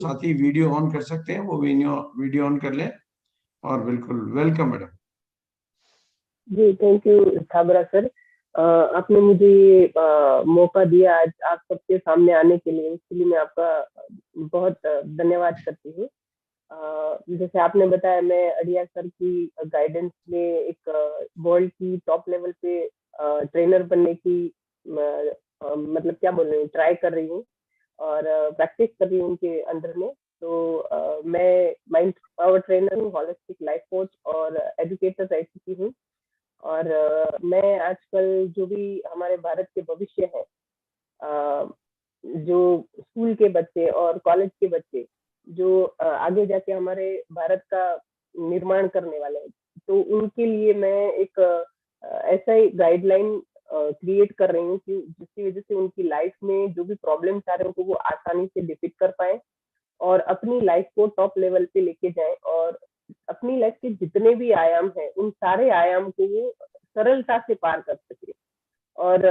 साथी video on कर सकते हैं, वो वीडियो ऑन कर लें। और बिल्कुल वेलकम मैडम। जी थैंक यू छाबरा सर। आपने मुझे ये मौका दिया आज आप सबके सामने आने के लिए, उसके लिए मैं आपका बहुत धन्यवाद करती हूँ। जैसे आपने बताया, मैं अड़िया सर की गाइडेंस में एक वर्ल्ड की टॉप लेवल पे ट्रेनर बनने की मतलब क्या बोल रही हूँ, ट्राई कर रही हूँ और प्रैक्टिस कर रही हूँ उनके अंडर में। तो मैं माइंड पावर ट्रेनर हूँ, हॉलिस्टिक लाइफ कोच और एजुकेटर रह चुकी हूँ। और मैं आजकल जो भी हमारे भारत के भविष्य है, जो स्कूल के बच्चे और कॉलेज के बच्चे जो आगे जाके हमारे भारत का निर्माण करने वाले हैं, तो उनके लिए मैं एक ऐसा ही गाइडलाइन क्रिएट कर रही हूँ कि जिसकी वजह से उनकी लाइफ में जो भी प्रॉब्लम्स आ रहे हैं उनको वो आसानी से डिफीट कर पाए और अपनी लाइफ को टॉप लेवल पे लेके जाएं, और अपनी लाइफ के जितने भी आयाम हैं उन सारे आयाम को वो सरलता से पार कर सके। और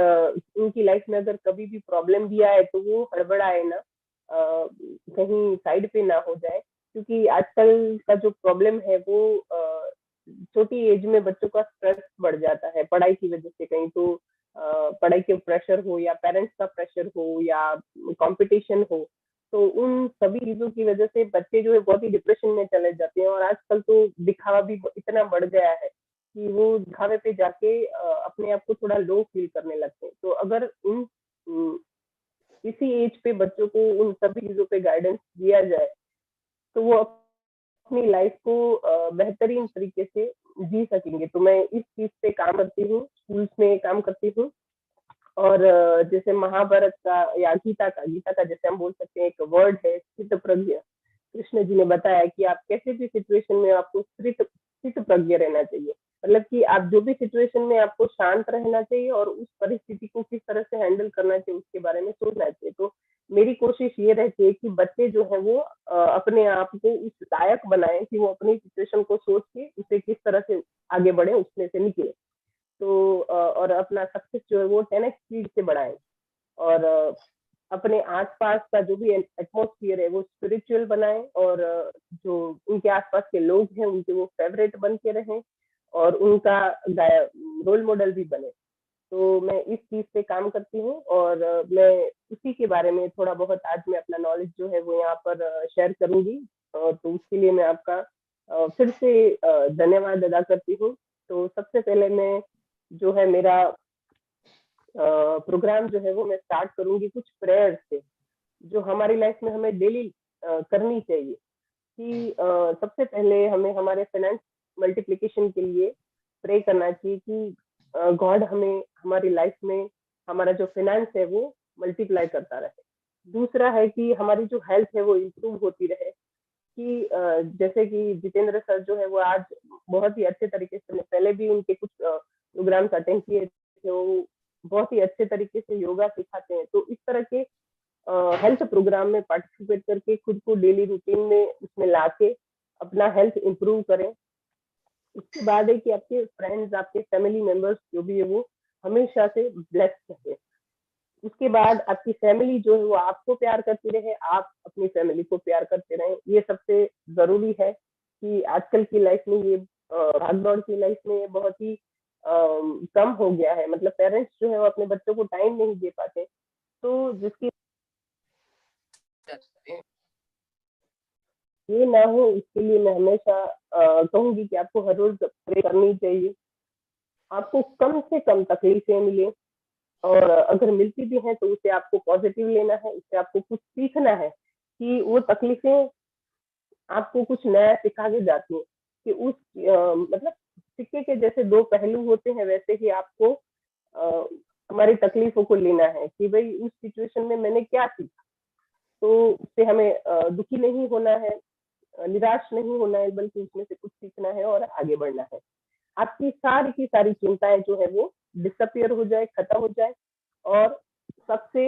उनकी लाइफ में अगर कभी भी प्रॉब्लम भी आए तो वो हड़बड़ाए ना, कहीं साइड पे ना हो जाए, क्योंकि आजकल का जो प्रॉब्लम है वो छोटी एज में बच्चों का स्ट्रेस बढ़ जाता है पढ़ाई की वजह से। कहीं तो पढ़ाई के प्रेशर हो या पेरेंट्स का प्रेशर हो या कंपटीशन हो, तो उन सभी चीजों की वजह से बच्चे जो है बहुत ही डिप्रेशन में चले जाते हैं। और आजकल तो दिखावा भी इतना बढ़ गया है कि वो दिखावे पे जाके अपने आप को थोड़ा लो फील करने लगते हैं। तो अगर इन इसी एज पे बच्चों को उन सभी चीजों पे गाइडेंस दिया जाए तो वो अपनी लाइफ को बेहतरीन तरीके से जी सकेंगे। तो मैं इस चीज पे काम करती हूँ, स्कूल्स में काम करती हूँ। और जैसे महाभारत का या गीता का जैसे हम बोल सकते हैं, एक वर्ड है स्थित प्रज्ञ। कृष्ण जी ने बताया कि आप कैसे भी सिचुएशन में आपको स्थित स्थित प्रज्ञ रहना चाहिए, मतलब कि आप जो भी सिचुएशन में आपको शांत रहना चाहिए और उस परिस्थिति को किस तरह से हैंडल करना चाहिए उसके बारे में सोचना चाहिए। तो मेरी कोशिश ये रहती है कि बच्चे जो है वो अपने आप को उस लायक बनाए कि वो अपनी सिचुएशन को सोच के उसे किस तरह से आगे बढ़े, उसमें से निकले। तो और अपना सक्सेस जो है वो 10x स्पीड से बढ़ाएं। और अपने आसपास का जो भी एटमोसफियर है वो स्पिरिचुअल बनाएं, और जो उनके आसपास के लोग हैं उनके वो फेवरेट बन के रहें और उनका रोल मॉडल भी बने। तो मैं इस चीज पे काम करती हूँ और मैं उसी के बारे में थोड़ा बहुत आज मैं अपना नॉलेज जो है वो यहाँ पर शेयर करूंगी। तो उसके लिए मैं आपका फिर से धन्यवाद अदा करती हूँ। तो सबसे पहले मैं जो है मेरा प्रोग्राम जो है वो मैं स्टार्ट करूंगी कुछ प्रेयर्स से, जो हमारी लाइफ में हमें डेली करनी चाहिए। कि सबसे पहले हमें हमारे फाइनेंस मल्टीप्लिकेशन के लिए प्रे करना चाहिए कि गॉड हमें हमारी लाइफ में हमारा जो फाइनेंस है वो मल्टीप्लाई करता रहे। दूसरा है कि हमारी जो हेल्थ है वो इम्प्रूव होती रहे। कि जैसे कि जितेंद्र सर जो है वो आज बहुत ही अच्छे तरीके से, पहले भी उनके कुछ प्रोग्राम्स अटेंड किए थे, वो बहुत ही अच्छे तरीके से योगा सिखाते हैं। तो इस तरह के हेल्थ प्रोग्राम में पार्टिसिपेट करके खुद को डेली रूटीन में उसमें लाके अपना हेल्थ इंप्रूव करें। उसके बाद है कि आपके फ्रेंड्स, आपके फैमिली मेंबर्स जो भी है वो हमेशा से ब्लेस्ड रहे। उसके बाद आपकी फैमिली जो है वो आपको प्यार करती रहे, आप अपनी फैमिली को प्यार करते रहें। ये सबसे जरूरी है कि आजकल की लाइफ में ये भागदौड़ की लाइफ में ये बहुत ही कम हो गया है। मतलब पेरेंट्स जो है वो अपने बच्चों को टाइम नहीं दे पाते। तो जिसकी ये ना हो इसके लिए मैं हमेशा कहूंगी कि आपको हर रोज प्रे करनी चाहिए। आपको कम से कम तकलीफें मिले, और अगर मिलती भी हैं तो उसे आपको पॉजिटिव लेना है, उससे आपको कुछ सीखना है कि वो तकलीफें आपको कुछ नया सिखा के जाती हैं। कि उस मतलब सिक्के के जैसे दो पहलू होते हैं, वैसे ही आपको हमारी तकलीफों को लेना है कि भाई उस सिचुएशन में मैंने क्या सीखा। तो उससे हमें दुखी नहीं होना है, निराश नहीं होना है, बल्कि उसमें से कुछ सीखना है और आगे बढ़ना है। आपकी सारी की सारी चिंताएं जो है वो डिसअपियर हो जाए, खत्म हो जाए। और सबसे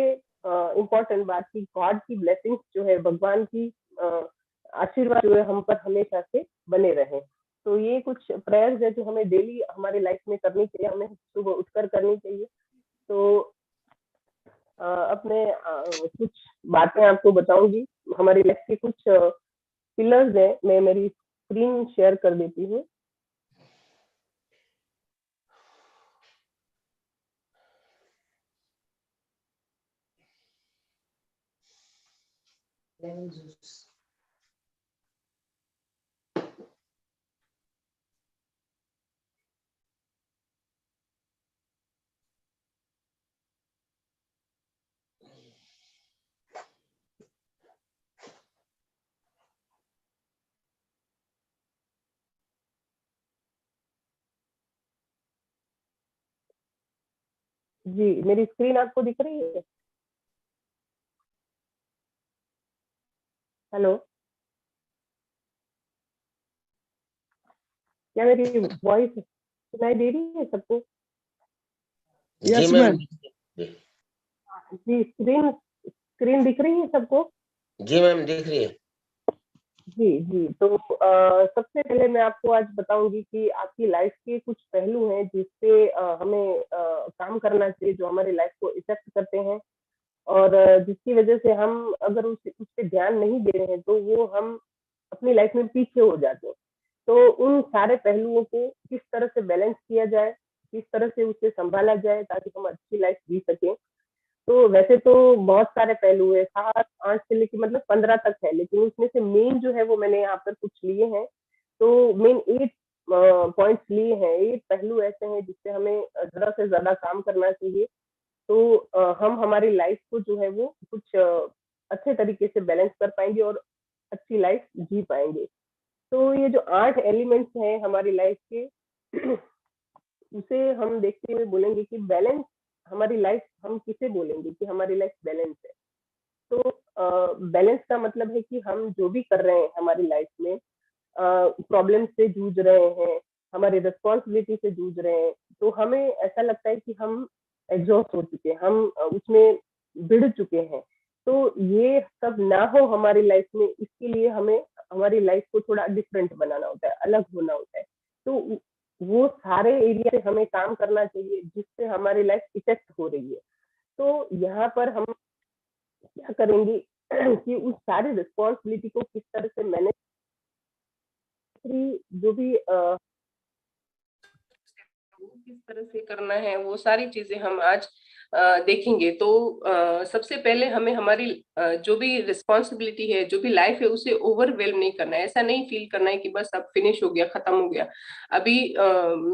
इम्पोर्टेंट बात की गॉड की ब्लेसिंग्स जो है, भगवान की आशीर्वाद जो है हम पर हमेशा से बने रहे। तो ये कुछ प्रेयर्स है जो हमें डेली हमारे लाइफ में करनी चाहिए, हमें सुबह उठकर करनी चाहिए। तो अपने कुछ बातें आपको बताऊंगी। हमारी लाइफ के कुछ पिलर्स हैं। मैं मेरी स्क्रीन शेयर कर देती हूँ। Lemon juice. जी, मेरी स्क्रीन आपको दिख रही है? हेलो, क्या मेरी वॉइस सुनाई दे रही है सबको? जी यस मैम। मैम। जी, स्क्रीन स्क्रीन दिख रही है सबको? जी मैम दिख रही है। जी, जी। तो सबसे पहले मैं आपको आज बताऊँगी कि आपकी लाइफ़ के कुछ पहलू हैं जिस पे हमें काम करना चाहिए, जो हमारी लाइफ़ को इफ़ेक्ट करते हैं और जिसकी वज़ह से हम अगर उस पे ध्यान नहीं दे रहे हैं, तो वो हम अपनी लाइफ़ में पीछे हो जाते हैं। तो उन सारे पहलुओं को किस तरह से बैलेंस किया जाए, किस तरह से उसे सँभाला जाए ताकि हम अच्छी लाइफ़ जी सकें। तो वैसे तो बहुत सारे पहलू है, 7, 8 से लेके मतलब 15 तक है, लेकिन उसमें से मेन जो है वो मैंने यहाँ पर कुछ लिए हैं। तो मेन 8 पॉइंट्स लिए हैं, 8 पहलू ऐसे हैं जिससे हमें ज़्यादा से ज़्यादा काम करना चाहिए। तो हम हमारी लाइफ को जो है वो कुछ अच्छे तरीके से बैलेंस कर पाएँगे और अच्छी लाइफ जी पाएँगे। तो ये जो 8 एलिमेंट्स हैं हमारी लाइफ के उसे हम देखते हुए बोलेंगे कि बैलेंस हमारी लाइफ हम किसे बोलेंगे कि हमारी लाइफ बैलेंस है। तो बैलेंस का मतलब है कि हम जो भी कर रहे हैं हमारी लाइफ में प्रॉब्लम से जूझ रहे हैं, हमारी रिस्पॉन्सिबिलिटी से जूझ रहे हैं, तो हमें ऐसा लगता है कि हम एग्जॉस्ट हो चुके हैं, हम उसमें भिड़ चुके हैं। तो ये सब ना हो हमारी लाइफ में, इसके लिए हमें हमारी लाइफ को थोड़ा डिफरेंट बनाना होता है, अलग होना होता है। तो वो सारे एरिया पे हमें काम करना चाहिए जिससे हमारी लाइफ इफेक्ट हो रही है। तो यहाँ पर हम क्या करेंगे कि उस सारी रिस्पॉन्सिबिलिटी को किस तरह से मैनेज, जो भी वो किस तरह से करना है, वो सारी चीजें हम आज देखेंगे। तो सबसे पहले हमें हमारी जो भी रिस्पॉन्सिबिलिटी है, जो भी लाइफ है, उसे ओवरवेलम नहीं करना है। ऐसा नहीं फील करना है कि बस अब फिनिश हो गया, खत्म हो गया, अभी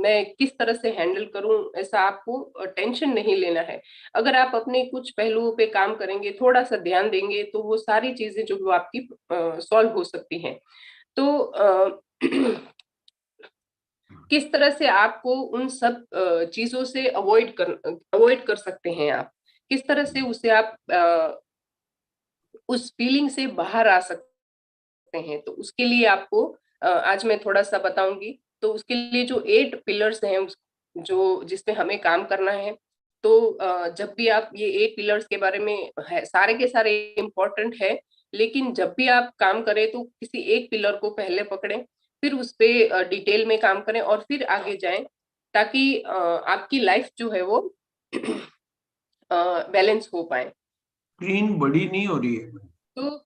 मैं किस तरह से हैंडल करूं, ऐसा आपको टेंशन नहीं लेना है। अगर आप अपने कुछ पहलुओं पे काम करेंगे, थोड़ा सा ध्यान देंगे, तो वो सारी चीजें जो वो आपकी सॉल्व हो सकती हैं। तो किस तरह से आपको उन सब चीजों से अवॉइड कर सकते हैं आप, किस तरह से उसे आप उस फीलिंग से बाहर आ सकते हैं। तो उसके लिए आपको आज मैं थोड़ा सा बताऊंगी। तो उसके लिए जो 8 पिलर्स हैं जो जिसपे हमें काम करना है। तो जब भी आप ये 8 पिलर्स के बारे में है, सारे के सारे इम्पोर्टेंट है, लेकिन जब भी आप काम करें तो किसी एक पिलर को पहले पकड़ें, फिर उस पे डिटेल में काम करें और फिर आगे जाएं, ताकि आपकी लाइफ जो है वो बैलेंस हो पाए। स्क्रीन बड़ी नहीं हो रही है। तो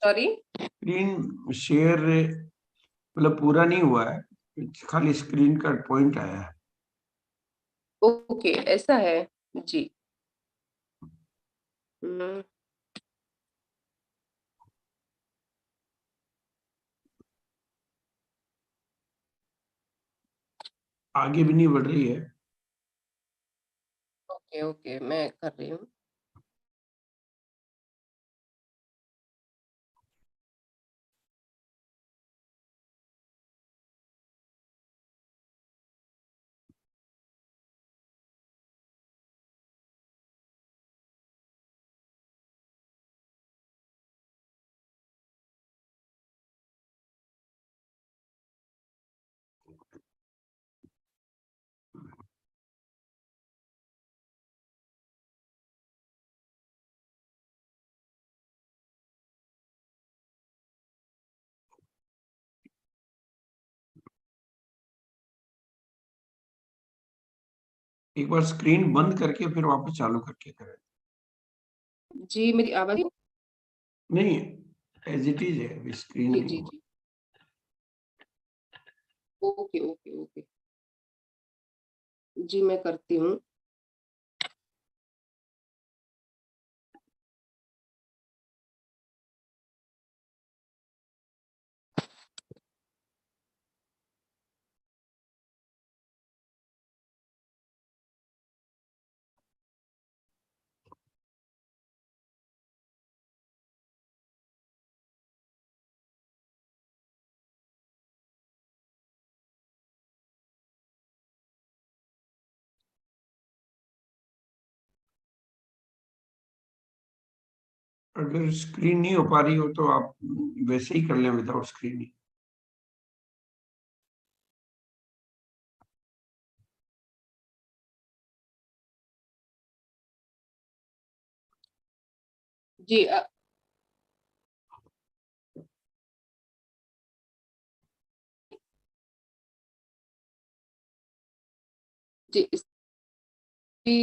सॉरी। स्क्रीन शेयर मतलब पूरा नहीं हुआ है, खाली स्क्रीन का पॉइंट आया है। ओके, ऐसा है। जी। हम्म, आगे भी नहीं बढ़ रही है। ओके ओके, मैं कर रही हूँ। एक बार स्क्रीन बंद करके फिर वापस चालू करके करें। जी मेरी आवाज नहीं, एज इट इज है, अभी स्क्रीन जी नहीं जी हुआ। जी ओके ओके ओके जी मैं करती हूँ। अगर स्क्रीन नहीं हो पा रही हो तो आप वैसे ही कर लें विदाउट स्क्रीन ही। जी जी इसकी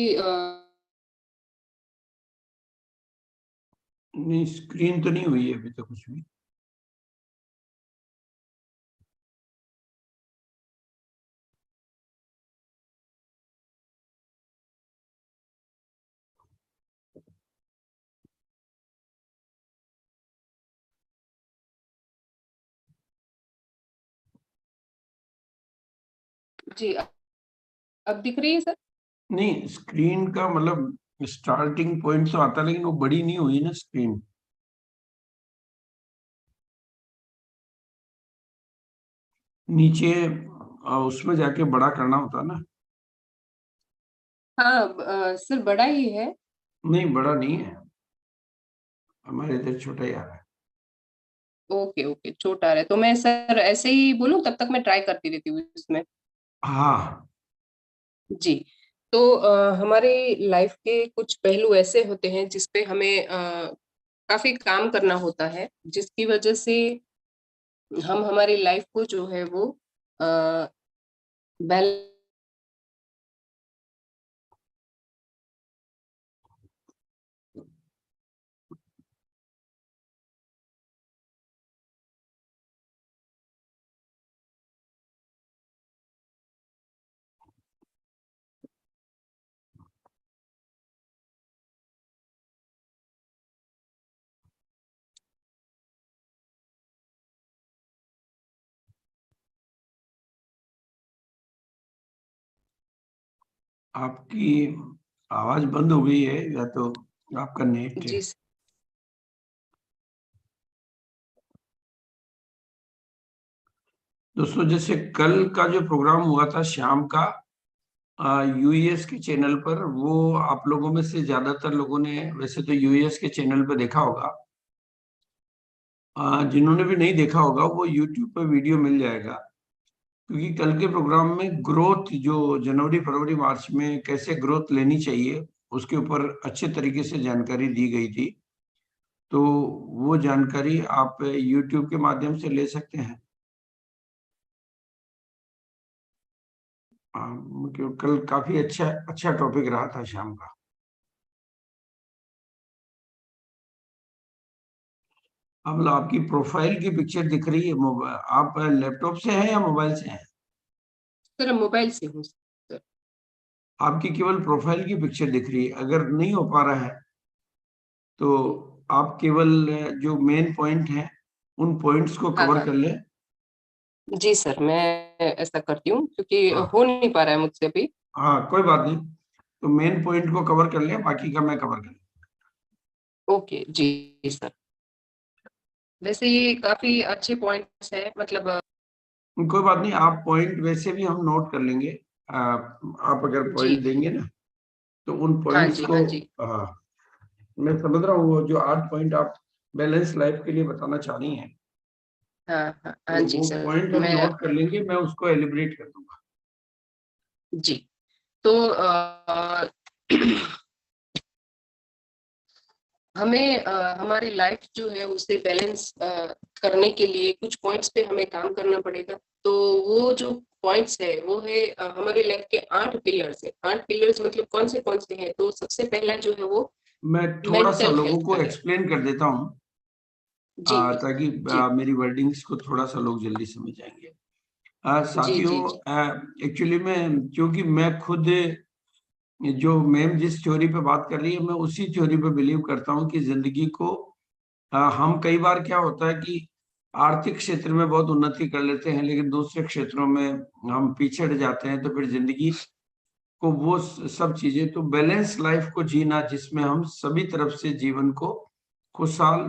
नहीं, स्क्रीन तो नहीं हुई है अभी तक कुछ भी। जी अब दिख रही है सर। नहीं, स्क्रीन का मतलब स्टार्टिंग पॉइंट तो आता है, लेकिन वो बड़ी नहीं हुई ना स्क्रीन। नीचे उसमें जाके बड़ा करना होता ना। हाँ सर बड़ा ही है। नहीं, बड़ा नहीं है, हमारे इधर छोटा ही आ रहा है। ओके ओके छोटा है तो मैं सर ऐसे ही बोलूं तब तक मैं ट्राई करती रहती हूँ इसमें। हाँ, जी तो हमारे लाइफ के कुछ पहलू ऐसे होते हैं जिसपे हमें काफी काम करना होता है जिसकी वजह से हम हमारी लाइफ को जो है वो बैलेंस आपकी आवाज बंद हो गई है या तो आपका नेट है। जी दोस्तों, जैसे कल का जो प्रोग्राम हुआ था शाम का यूएस के चैनल पर, वो आप लोगों में से ज्यादातर लोगों ने वैसे तो यूएस के चैनल पर देखा होगा। जिन्होंने भी नहीं देखा होगा वो यूट्यूब पर वीडियो मिल जाएगा। क्योंकि कल के प्रोग्राम में ग्रोथ, जो जनवरी फरवरी मार्च में कैसे ग्रोथ लेनी चाहिए, उसके ऊपर अच्छे तरीके से जानकारी दी गई थी। तो वो जानकारी आप यूट्यूब के माध्यम से ले सकते हैं। मतलब कल काफी अच्छा अच्छा टॉपिक रहा था शाम का। अब आपकी प्रोफाइल की पिक्चर दिख रही है, आप लैपटॉप से हैं या मोबाइल से हैं? सर मोबाइल से हूँ सर। आपकी केवल प्रोफाइल की पिक्चर दिख रही है। अगर नहीं हो पा रहा है तो आप केवल जो मेन पॉइंट है उन पॉइंट्स को हाँ कवर हाँ कर ले। जी सर मैं ऐसा करती हूँ क्योंकि हाँ, हो नहीं पा रहा है मुझसे अभी। हाँ, कोई बात नहीं। तो मेन पॉइंट को कवर कर ले, बाकी का मैं कवर कर ओके जी सर वैसे ये काफी अच्छे पॉइंट्स हैं मतलब लूँ। कोई बात नहीं, आप पॉइंट वैसे भी हम नोट कर लेंगे। आप अगर जी पॉइंट देंगे ना तो उन हाँ पॉइंट्स जी को, हाँ जी हाँ, मैं समझ रहा हूँ वो जो 8 पॉइंट आप बैलेंस लाइफ के लिए बताना चाह रही हैं, हाँ हाँ हाँ तो जी वो सर पॉइंट हम मैं नोट कर लेंगे, मैं उसको एलिब्रेट कर दूंगा। जी तो हमें हमारी लाइफ जो है उसे बैलेंस करने के लिए कुछ पॉइंट्स पे हमें काम करना पड़ेगा। तो वो जो पॉइंट्स है वो है हमारे लाइफ के 8 पिलर्स है। 8 पिलर्स मतलब कौन से हैं? तो सबसे पहला जो है वो मैं थोड़ा सा मेंटल लोगों हेल्थ को का है। एक्सप्लेन कर देता हूँ जी ताकि जी मेरी वर्डिंग्स को थोड़ा सा लोग जल्दी समझ जाएंगे। जी जी साथियों, जी एक्चुअली में क्योंकि मैं खुद जो मैम जिस थ्योरी पे बात कर रही है मैं उसी थ्योरी पे बिलीव करता हूँ कि जिंदगी को हम कई बार क्या होता है कि आर्थिक क्षेत्र में बहुत उन्नति कर लेते हैं लेकिन दूसरे क्षेत्रों में हम पिछड़ जाते हैं, तो फिर जिंदगी को वो सब चीजें, तो बैलेंस लाइफ को जीना जिसमें हम सभी तरफ से जीवन को खुशहाल,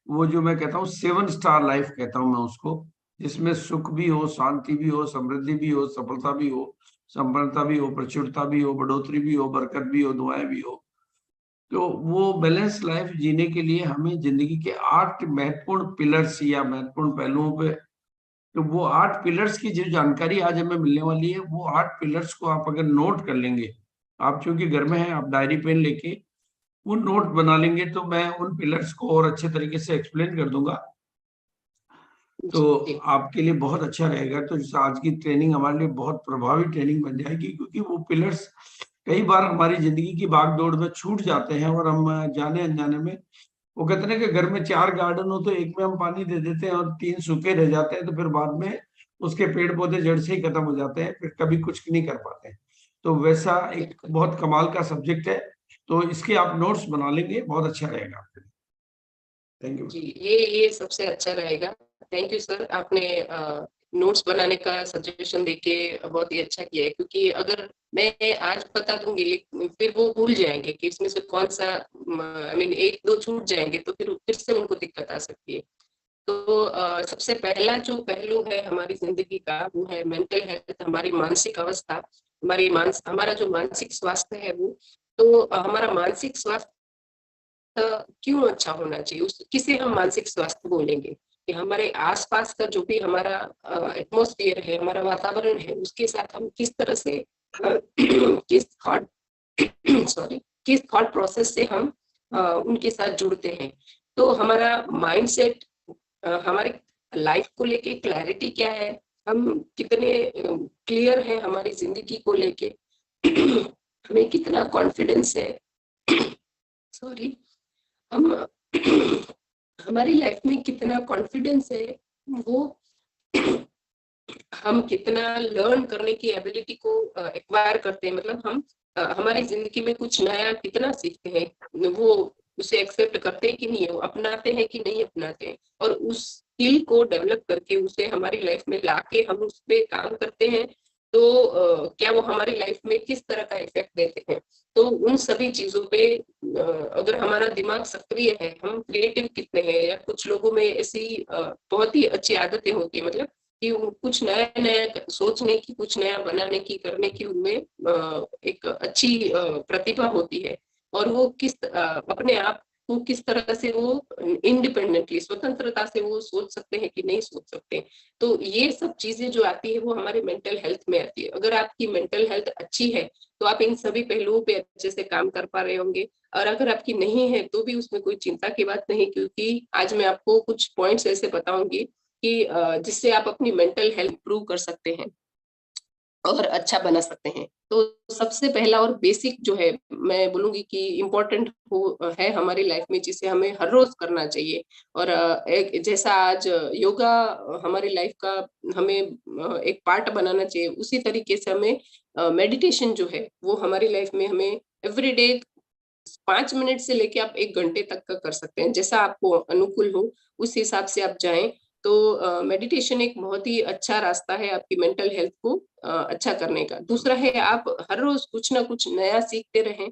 वो जो मैं कहता हूँ 7 स्टार लाइफ कहता हूँ मैं उसको, जिसमें सुख भी हो, शांति भी हो, समृद्धि भी हो, सफलता भी हो, संपन्नता भी हो, प्रचुरता भी हो, बढ़ोतरी भी हो, बरकत भी हो, दुआएं भी हो। तो वो बैलेंस लाइफ जीने के लिए हमें जिंदगी के 8 महत्वपूर्ण पिलर्स या महत्वपूर्ण पहलुओं पे, तो वो 8 पिलर्स की जो जानकारी आज हमें मिलने वाली है, वो 8 पिलर्स को आप अगर नोट कर लेंगे, आप चूंकि घर में हैं, आप डायरी पेन लेके वो नोट बना लेंगे, तो मैं उन पिलर्स को और अच्छे तरीके से एक्सप्लेन कर दूंगा, तो जी आपके लिए बहुत अच्छा रहेगा। तो आज की ट्रेनिंग हमारे लिए बहुत प्रभावी ट्रेनिंग बन जाएगी, क्योंकि वो पिलर्स कई बार हमारी जिंदगी की भागदौड़ में छूट जाते हैं और हम जाने अनजाने में, वो कहते हैं कि घर में 4 गार्डन हो तो एक में हम पानी दे देते हैं और 3 सूखे रह जाते हैं, तो फिर बाद में उसके पेड़ पौधे जड़ से ही खत्म हो जाते हैं, फिर कभी कुछ नहीं कर पाते हैं। तो वैसा एक बिल्कुल बहुत कमाल का सब्जेक्ट है, तो इसके आप नोट्स बना लेंगे, बहुत अच्छा रहेगा आपके लिए। Thank you. जी, ये सबसे अच्छा रहेगा। थैंक यू सर, आपने नोट्स बनाने का सजेशन देके बहुत ही अच्छा किया है, क्योंकि अगर मैं आज बता दूंगी लेकिन फिर वो भूल जाएंगे कि इसमें से कौन सा, आई मीन एक दो छूट जाएंगे तो फिर से उनको दिक्कत आ सकती है। तो सबसे पहला जो पहलू है हमारी जिंदगी का वो है मेंटल हेल्थ, हमारी मानसिक अवस्था, हमारा जो मानसिक स्वास्थ्य है वो। तो हमारा मानसिक स्वास्थ्य क्यों अच्छा होना चाहिए, उस किसे हम मानसिक स्वास्थ्य बोलेंगे? कि हमारे आसपास का जो भी हमारा एटमॉस्फेयर है, हमारा वातावरण है, उसके साथ हम किस तरह से किस थॉट सॉरी किस थॉट प्रोसेस से हम उनके साथ जुड़ते हैं। तो हमारा माइंडसेट, हमारे लाइफ को लेके क्लैरिटी क्या है, हम कितने क्लियर हैं हमारी जिंदगी को लेके, हमें कितना कॉन्फिडेंस है, सॉरी हम हमारी लाइफ में कितना कॉन्फिडेंस है, वो हम कितना लर्न करने की एबिलिटी को एक्वायर करते हैं, मतलब हम हमारी जिंदगी में कुछ नया कितना सीखते हैं, वो उसे एक्सेप्ट करते हैं कि नहीं, वो अपनाते हैं कि नहीं अपनाते हैं, और उस स्किल को डेवलप करके उसे हमारी लाइफ में लाके हम उस पर काम करते हैं। तो क्या वो हमारी लाइफ में किस तरह का इफेक्ट देते हैं? तो उन सभी चीजों पे अगर हमारा दिमाग सक्रिय है, हम क्रिएटिव कितने हैं, या कुछ लोगों में ऐसी बहुत ही अच्छी आदतें होती है, मतलब कि कुछ नया नया सोचने की, कुछ नया बनाने की, करने की उनमें एक अच्छी प्रतिभा होती है, और वो अपने आप को किस तरह से वो इंडिपेंडेंटली, स्वतंत्रता से वो सोच सकते हैं कि नहीं सोच सकते। तो ये सब चीजें जो आती है वो हमारे मेंटल हेल्थ में आती है। अगर आपकी मेंटल हेल्थ अच्छी है तो आप इन सभी पहलुओं पे अच्छे से काम कर पा रहे होंगे, और अगर आपकी नहीं है तो भी उसमें कोई चिंता की बात नहीं, क्योंकि आज मैं आपको कुछ पॉइंट्स ऐसे बताऊंगी कि जिससे आप अपनी मेंटल हेल्थ इंप्रूव कर सकते हैं और अच्छा बना सकते हैं। तो सबसे पहला और बेसिक जो है, मैं बोलूंगी कि इम्पोर्टेंट है हमारी लाइफ में, जिसे हमें हर रोज करना चाहिए। और एक जैसा आज योगा हमारी लाइफ का हमें एक पार्ट बनाना चाहिए, उसी तरीके से हमें मेडिटेशन जो है वो हमारी लाइफ में हमें एवरीडे 5 मिनट से लेके आप 1 घंटे तक का कर सकते हैं, जैसा आपको अनुकूल हो उस हिसाब से आप जाएं। तो मेडिटेशन एक बहुत ही अच्छा रास्ता है आपकी मेंटल हेल्थ को अच्छा करने का। दूसरा है, आप हर रोज कुछ ना कुछ नया सीखते रहें,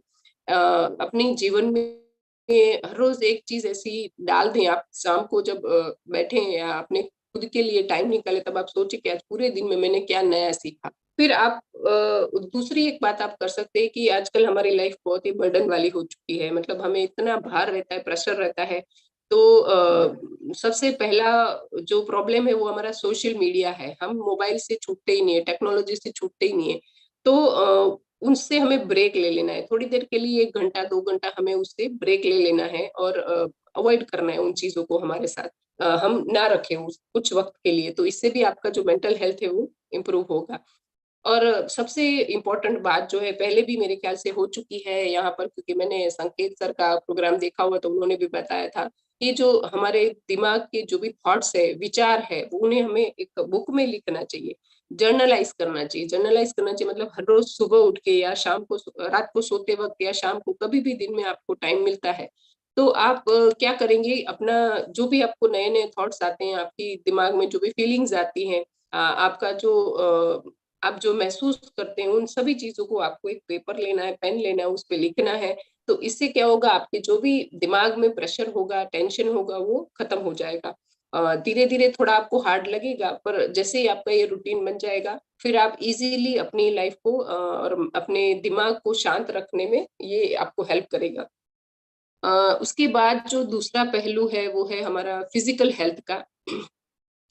अपने जीवन में हर रोज एक चीज ऐसी डाल दें। आप शाम को जब बैठे या अपने खुद के लिए टाइम निकाले, तब आप सोचे कि आज पूरे दिन में मैंने क्या नया सीखा। फिर आप दूसरी एक बात आप कर सकते हैं कि आजकल हमारी लाइफ बहुत ही बर्डन वाली हो चुकी है, मतलब हमें इतना भार रहता है, प्रेशर रहता है। तो सबसे पहला जो प्रॉब्लम है वो हमारा सोशल मीडिया है। हम मोबाइल से छूटते ही नहीं है, टेक्नोलॉजी से छूटते ही नहीं है। तो उनसे हमें ब्रेक ले लेना है, थोड़ी देर के लिए 1 घंटा 2 घंटा हमें उससे ब्रेक ले लेना है, और अवॉइड करना है उन चीजों को हमारे साथ, हम ना रखें उस कुछ वक्त के लिए। तो इससे भी आपका जो मेंटल हेल्थ है वो इम्प्रूव होगा। और सबसे इम्पोर्टेंट बात जो है, पहले भी मेरे ख्याल से हो चुकी है यहाँ पर, क्योंकि मैंने संकेत सर का प्रोग्राम देखा हुआ तो उन्होंने भी बताया था कि जो हमारे दिमाग के जो भी थॉट्स है, विचार है, वो उन्हें हमें एक बुक में लिखना चाहिए, जर्नलाइज करना चाहिए। जर्नलाइज करना चाहिए मतलब हर रोज सुबह उठ के या शाम को, रात को सोते वक्त या शाम को, कभी भी दिन में आपको टाइम मिलता है तो आप क्या करेंगे, अपना जो भी आपको नए नए थॉट्स आते हैं, आपकी दिमाग में जो भी फीलिंग्स आती हैं, आपका जो आप जो महसूस करते हैं, उन सभी चीजों को आपको एक पेपर लेना है, पेन लेना है, उस पे लिखना है। तो इससे क्या होगा, आपके जो भी दिमाग में प्रेशर होगा, टेंशन होगा, वो खत्म हो जाएगा। धीरे धीरे थोड़ा आपको हार्ड लगेगा, पर जैसे ही आपका ये रूटीन बन जाएगा, फिर आप इजीली अपनी लाइफ को और अपने दिमाग को शांत रखने में ये आपको हेल्प करेगा। उसके बाद जो दूसरा पहलू है वो है हमारा फिजिकल हेल्थ का,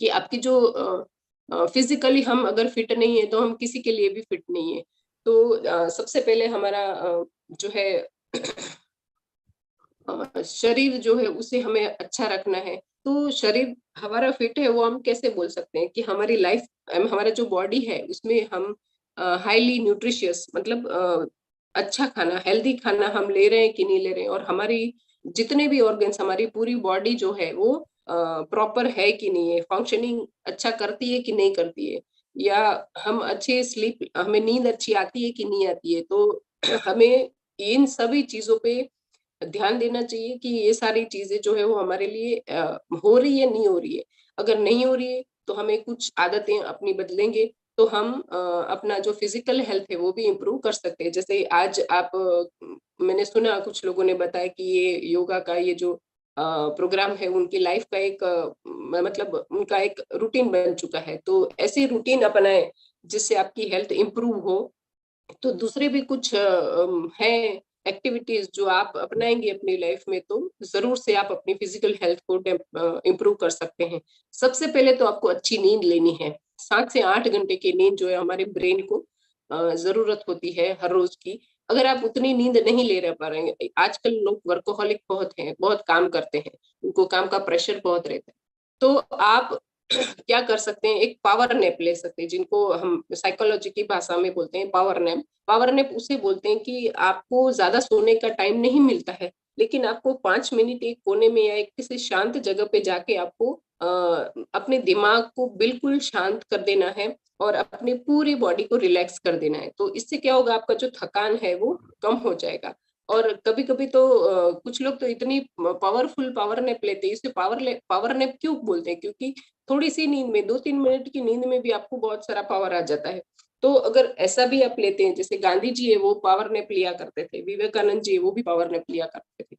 कि आपकी जो फिजिकली हम अगर फिट नहीं है तो हम किसी के लिए भी फिट नहीं है। तो सबसे पहले हमारा जो है शरीर जो है उसे हमें अच्छा रखना है। तो शरीर हमारा फिट है वो हम कैसे बोल सकते हैं कि हमारी लाइफ, हमारा जो बॉडी है उसमें हम हाईली न्यूट्रिशियस मतलब अच्छा खाना, हेल्दी खाना हम ले रहे हैं कि नहीं ले रहे हैं, और हमारी जितने भी ऑर्गन्स, हमारी पूरी बॉडी जो है वो प्रॉपर है कि नहीं है, फंक्शनिंग अच्छा करती है कि नहीं करती है, या हम अच्छे स्लीप, हमें नींद अच्छी आती है कि नहीं आती है। तो हमें इन सभी चीजों पे ध्यान देना चाहिए कि ये सारी चीजें जो है वो हमारे लिए हो रही है, नहीं हो रही है। अगर नहीं हो रही है तो हमें कुछ आदतें अपनी बदलेंगे तो हम अपना जो फिजिकल हेल्थ है वो भी इम्प्रूव कर सकते हैं। जैसे आज आप मैंने सुना कुछ लोगों ने बताया कि ये योगा का ये जो प्रोग्राम है उनकी लाइफ का एक मतलब उनका एक रूटीन बन चुका है। तो ऐसी रूटीन अपनाएं जिससे आपकी हेल्थ इम्प्रूव हो। तो दूसरे भी कुछ हैं एक्टिविटीज जो आप अपनाएंगे अपनी लाइफ में तो जरूर से आप अपनी फिजिकल हेल्थ को इम्प्रूव कर सकते हैं। सबसे पहले तो आपको अच्छी नींद लेनी है। 7 से 8 घंटे की नींद जो है हमारे ब्रेन को जरूरत होती है हर रोज की। अगर आप उतनी नींद नहीं ले रह पा रहे हैं, आजकल लोग वर्कोहॉलिक बहुत हैं, बहुत काम करते हैं, उनको काम का प्रेशर बहुत रहता है, तो आप क्या कर सकते हैं, एक पावर नैप ले सकते हैं, जिनको हम साइकोलॉजी की भाषा में बोलते हैं पावर नैप। पावर नैप उसे बोलते हैं कि आपको ज्यादा सोने का टाइम नहीं मिलता है, लेकिन आपको 5 मिनट एक कोने में या एक किसी शांत जगह पे जाके आपको अपने दिमाग को बिल्कुल शांत कर देना है और अपनी पूरी बॉडी को रिलैक्स कर देना है। तो इससे क्या होगा, आपका जो थकान है वो कम हो जाएगा। और कभी कभी तो कुछ लोग तो इतनी पावरफुल पावर नैप लेते हैं, इसे पावर नैप क्यों बोलते हैं, क्योंकि थोड़ी सी नींद में 2-3 मिनट की नींद में भी आपको बहुत सारा पावर आ जाता है। तो अगर ऐसा भी आप लेते हैं, जैसे गांधी जी है वो पावर नैप लिया करते थे, विवेकानंद जी है वो भी पावर नैप लिया करते थे।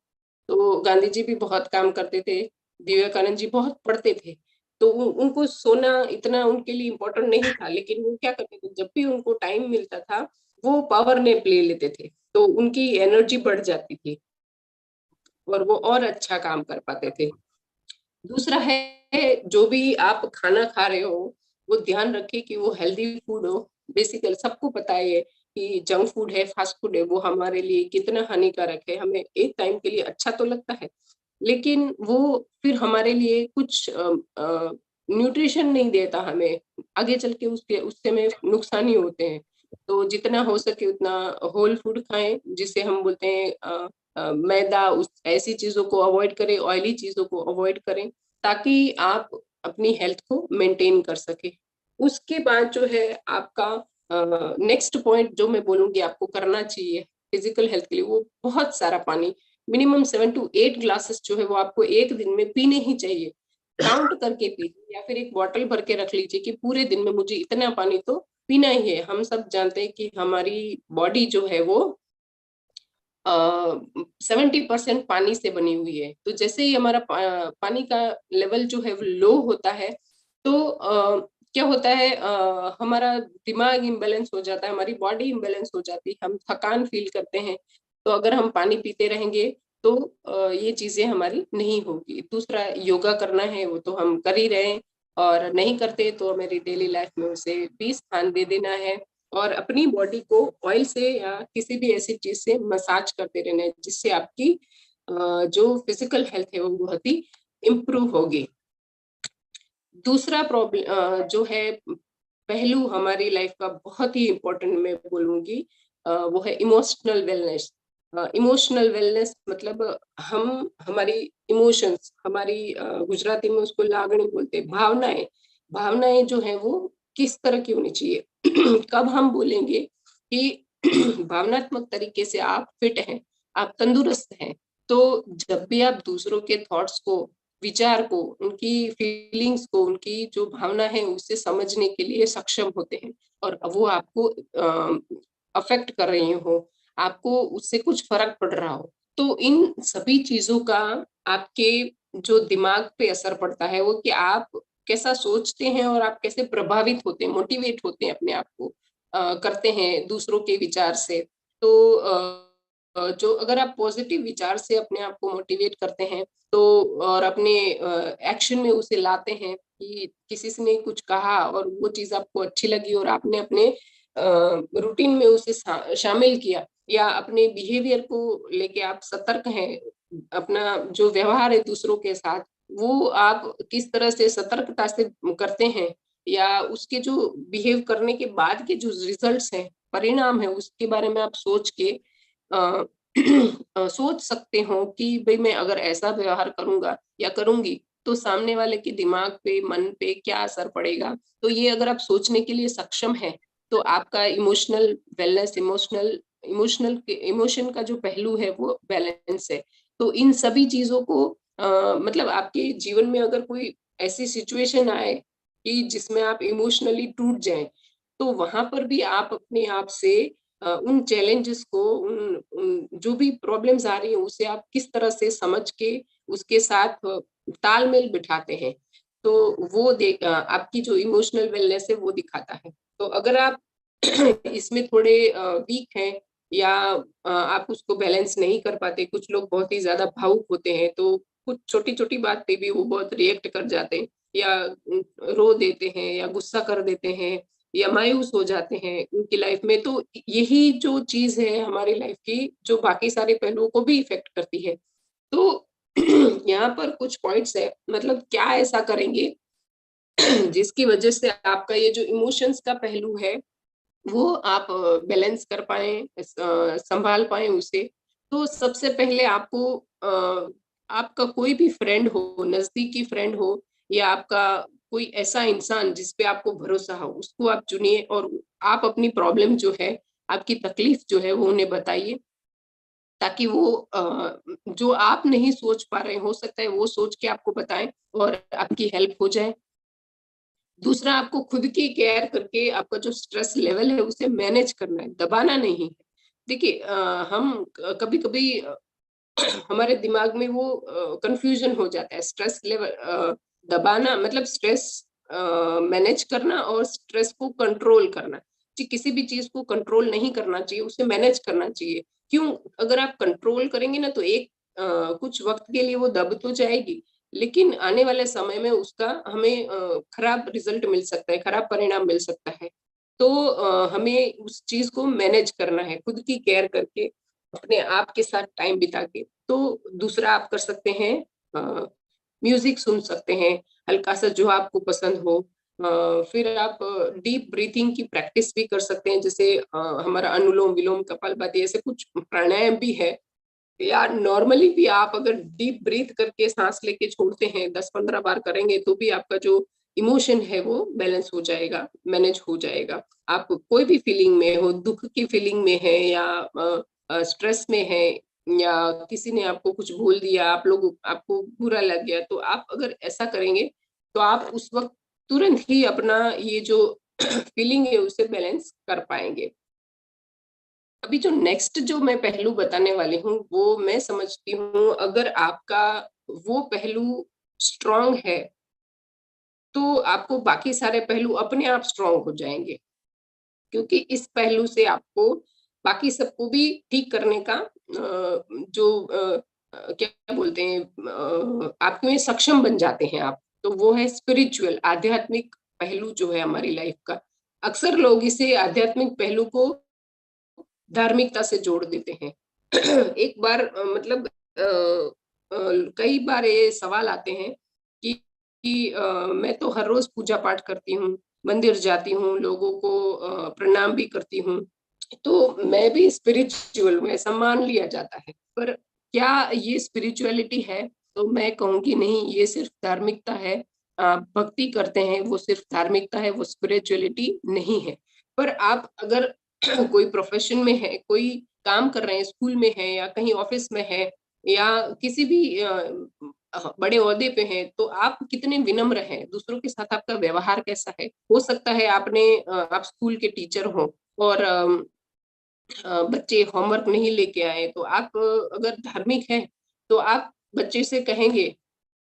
तो गांधी जी भी बहुत काम करते थे, विवेकानंद जी बहुत पढ़ते थे। तो उनको सोना इतना उनके लिए इम्पोर्टेंट नहीं था, लेकिन वो क्या करते थे, जब भी उनको टाइम मिलता था वो पावर नैप ले लेते थे, तो उनकी एनर्जी बढ़ जाती थी और वो और अच्छा काम कर पाते थे। दूसरा है, जो भी आप खाना खा रहे हो वो ध्यान रखिए कि वो हेल्दी फूड हो। बेसिकली सबको पता है कि जंक फूड है, फास्ट फूड है, वो हमारे लिए कितना हानिकारक है। हमें एक टाइम के लिए अच्छा तो लगता है, लेकिन वो फिर हमारे लिए कुछ न्यूट्रिशन नहीं देता हमें, आगे चल के उसके उससे में नुकसान ही होते हैं। तो जितना हो सके उतना होल फूड खाएं, जिसे हम बोलते हैं मैदा, उस ऐसी चीजों को अवॉइड करें, ऑयली चीजों को अवॉइड करें, ताकि आप अपनी हेल्थ को मेंटेन कर सके। उसके बाद जो है आपका नेक्स्ट पॉइंट जो मैं बोलूंगी आपको करना चाहिए फिजिकल हेल्थ के लिए, वो बहुत सारा पानी, मिनिमम 7 to 8 ग्लासेस जो है वो आपको एक दिन में पीने ही चाहिए। काउंट करके पीजिए या फिर एक बॉटल भर के रख लीजिए कि पूरे दिन में मुझे इतना पानी तो पीना ही है। हम सब जानते हैं कि हमारी बॉडी जो है वो 70% पानी से बनी हुई है। तो जैसे ही हमारा पानी का लेवल जो है वो लो होता है, तो क्या होता है, हमारा दिमाग इम्बेलेंस हो जाता है, हमारी बॉडी इम्बेलेंस हो जाती है, हम थकान फील करते हैं। तो अगर हम पानी पीते रहेंगे तो ये चीजें हमारी नहीं होगी। दूसरा, योगा करना है वो तो हम कर ही रहे हैं, और नहीं करते तो मेरी डेली लाइफ में उसे भी स्थान दे देना है। और अपनी बॉडी को ऑयल से या किसी भी ऐसी चीज से मसाज करते रहना है, जिससे आपकी जो फिजिकल हेल्थ है वो बहुत ही इम्प्रूव होगी। दूसरा प्रॉब्लम जो है, पहलू हमारी लाइफ का बहुत ही इम्पोर्टेंट मैं बोलूंगी, वो है इमोशनल वेलनेस। इमोशनल वेलनेस मतलब हम हमारी इमोशंस, हमारी गुजराती में उसको लागणी बोलते हैं, भावनाएं। भावनाएं जो है वो किस तरह की होनी चाहिए कब हम बोलेंगे कि भावनात्मक तरीके से आप फिट हैं, आप तंदुरुस्त हैं, तो जब भी आप दूसरों के थॉट्स को, विचार को, उनकी फीलिंग्स को, उनकी जो भावना है उसे समझने के लिए सक्षम होते हैं, और वो आपको अफेक्ट कर रही हो, आपको उससे कुछ फर्क पड़ रहा हो, तो इन सभी चीजों का आपके जो दिमाग पे असर पड़ता है वो कि आप कैसा सोचते हैं और आप कैसे प्रभावित होते हैं, मोटिवेट होते हैं, अपने आप को करते हैं दूसरों के विचार से। तो जो अगर आप पॉजिटिव विचार से अपने आप को मोटिवेट करते हैं तो, और अपने एक्शन में उसे लाते हैं कि किसी ने कुछ कहा और वो चीज आपको अच्छी लगी और आपने अपने रूटीन में उसे शामिल किया, या अपने बिहेवियर को लेके आप सतर्क हैं, अपना जो व्यवहार है दूसरों के साथ वो आप किस तरह से सतर्कता से करते हैं, या उसके जो बिहेव करने के बाद के जो रिजल्ट्स हैं, परिणाम है, उसके बारे में आप सोच के अ, सोच सकते हो कि भाई मैं अगर ऐसा व्यवहार करूंगा या करूंगी तो सामने वाले के दिमाग पे, मन पे क्या असर पड़ेगा। तो ये अगर आप सोचने के लिए सक्षम है तो आपका इमोशनल वेलनेस, इमोशन का जो पहलू है वो बैलेंस है। तो इन सभी चीजों को मतलब आपके जीवन में अगर कोई ऐसी सिचुएशन आए कि जिसमें आप इमोशनली टूट जाएं, तो वहां पर भी आप अपने आप से उन चैलेंजेस को, उन जो भी प्रॉब्लम्स आ रही है उसे आप किस तरह से समझ के उसके साथ तालमेल बिठाते हैं, तो वो आपकी जो इमोशनल वेलनेस है वो दिखाता है। तो अगर आप इसमें थोड़े वीक हैं, या आप उसको बैलेंस नहीं कर पाते, कुछ लोग बहुत ही ज्यादा भावुक होते हैं तो कुछ छोटी छोटी बात पे भी वो बहुत रिएक्ट कर जाते हैं, या रो देते हैं, या गुस्सा कर देते हैं, या मायूस हो जाते हैं उनकी लाइफ में, तो यही जो चीज है हमारी लाइफ की जो बाकी सारे पहलुओं को भी इफेक्ट करती है। तो यहाँ पर कुछ पॉइंट्स है, मतलब क्या ऐसा करेंगे जिसकी वजह से आपका ये जो इमोशंस का पहलू है वो आप बैलेंस कर पाए, संभाल पाए उसे। तो सबसे पहले आपको आपका कोई भी फ्रेंड हो, नजदीकी फ्रेंड हो, या आपका कोई ऐसा इंसान जिस पे आपको भरोसा हो, उसको आप चुनिए और आप अपनी प्रॉब्लम जो है, आपकी तकलीफ जो है वो उन्हें बताइए, ताकि वो जो आप नहीं सोच पा रहे हो सकता है वो सोच के आपको बताएं और आपकी हेल्प हो जाए। दूसरा, आपको खुद की केयर करके आपका जो स्ट्रेस लेवल है उसे मैनेज करना है, दबाना नहीं है। देखिए हम कभी कभी हमारे दिमाग में वो कंफ्यूजन हो जाता है, स्ट्रेस लेवल दबाना मतलब स्ट्रेस मैनेज करना और स्ट्रेस को कंट्रोल करना। जी, किसी भी चीज को कंट्रोल नहीं करना चाहिए, उसे मैनेज करना चाहिए। क्यों? अगर आप कंट्रोल करेंगे ना तो एक कुछ वक्त के लिए वो दब तो जाएगी, लेकिन आने वाले समय में उसका हमें खराब रिजल्ट मिल सकता है, खराब परिणाम मिल सकता है। तो हमें उस चीज को मैनेज करना है खुद की केयर करके, अपने आप के साथ टाइम बिता के। तो दूसरा आप कर सकते हैं, म्यूजिक सुन सकते हैं हल्का सा जो आपको पसंद हो। फिर आप डीप ब्रीथिंग की प्रैक्टिस भी कर सकते हैं, जैसे हमारा अनुलोम विलोम, कपालभाति, ऐसे कुछ प्राणायाम भी है। या नॉर्मली भी आप अगर डीप ब्रीथ करके सांस लेके छोड़ते हैं 10-15 बार करेंगे तो भी आपका जो इमोशन है वो बैलेंस हो जाएगा, मैनेज हो जाएगा। आप कोई भी फीलिंग में हो, दुख की फीलिंग में है, या स्ट्रेस में है, या किसी ने आपको कुछ बोल दिया, आपको बुरा लग गया, तो आप अगर ऐसा करेंगे तो आप उस वक्त तुरंत ही अपना ये जो फीलिंग है उसे बैलेंस कर पाएंगे। अभी जो नेक्स्ट जो मैं पहलू बताने वाली हूँ वो मैं समझती हूँ अगर आपका वो पहलू स्ट्रांग है तो आपको बाकी सारे पहलू अपने आप स्ट्रांग हो जाएंगे, क्योंकि इस पहलू से आपको बाकी सबको भी ठीक करने का जो क्या बोलते हैं, आप में सक्षम बन जाते हैं आप। तो वो है स्पिरिचुअल, आध्यात्मिक पहलू जो है हमारी लाइफ का। अक्सर लोग इसे आध्यात्मिक पहलू को धार्मिकता से जोड़ देते हैं। एक बार मतलब कई बार ये सवाल आते हैं कि मैं तो हर रोज पूजा पाठ करती हूँ, मंदिर जाती हूँ, लोगों को प्रणाम भी करती हूँ, तो मैं भी स्पिरिचुअल हूँ, ऐसा मान लिया जाता है। पर क्या ये स्पिरिचुअलिटी है? तो मैं कहूँगी नहीं, ये सिर्फ धार्मिकता है। भक्ति करते हैं वो सिर्फ धार्मिकता है, वो स्पिरिचुअलिटी नहीं है। पर आप अगर कोई प्रोफेशन में है, कोई काम कर रहे हैं, स्कूल में है या कहीं ऑफिस में है या किसी भी बड़े ओहदे पे हैं, तो आप कितने विनम्र हैं, दूसरों के साथ आपका व्यवहार कैसा है। हो सकता है आप स्कूल के टीचर हो और बच्चे होमवर्क नहीं लेके आए, तो आप अगर धार्मिक हैं तो आप बच्चे से कहेंगे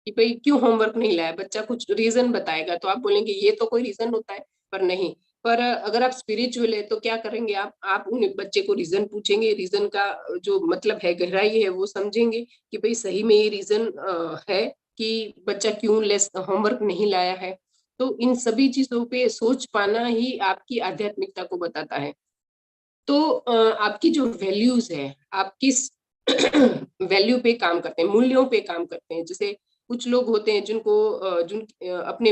कि भाई क्यों होमवर्क नहीं लाया, बच्चा कुछ रीजन बताएगा तो आप बोलेंगे ये तो कोई रीजन होता है, पर नहीं। पर अगर आप स्पिरिचुअल है तो क्या करेंगे, आप उन बच्चे को रीजन पूछेंगे, रीजन का जो मतलब है, गहराई है वो समझेंगे कि भाई सही में ये रीजन है कि बच्चा क्यों लेस होमवर्क नहीं लाया है। तो इन सभी चीजों पे सोच पाना ही आपकी आध्यात्मिकता को बताता है। तो आपकी जो वैल्यूज है, आप किस वैल्यू पे काम करते हैं, मूल्यों पे काम करते हैं। जैसे कुछ लोग होते हैं अपने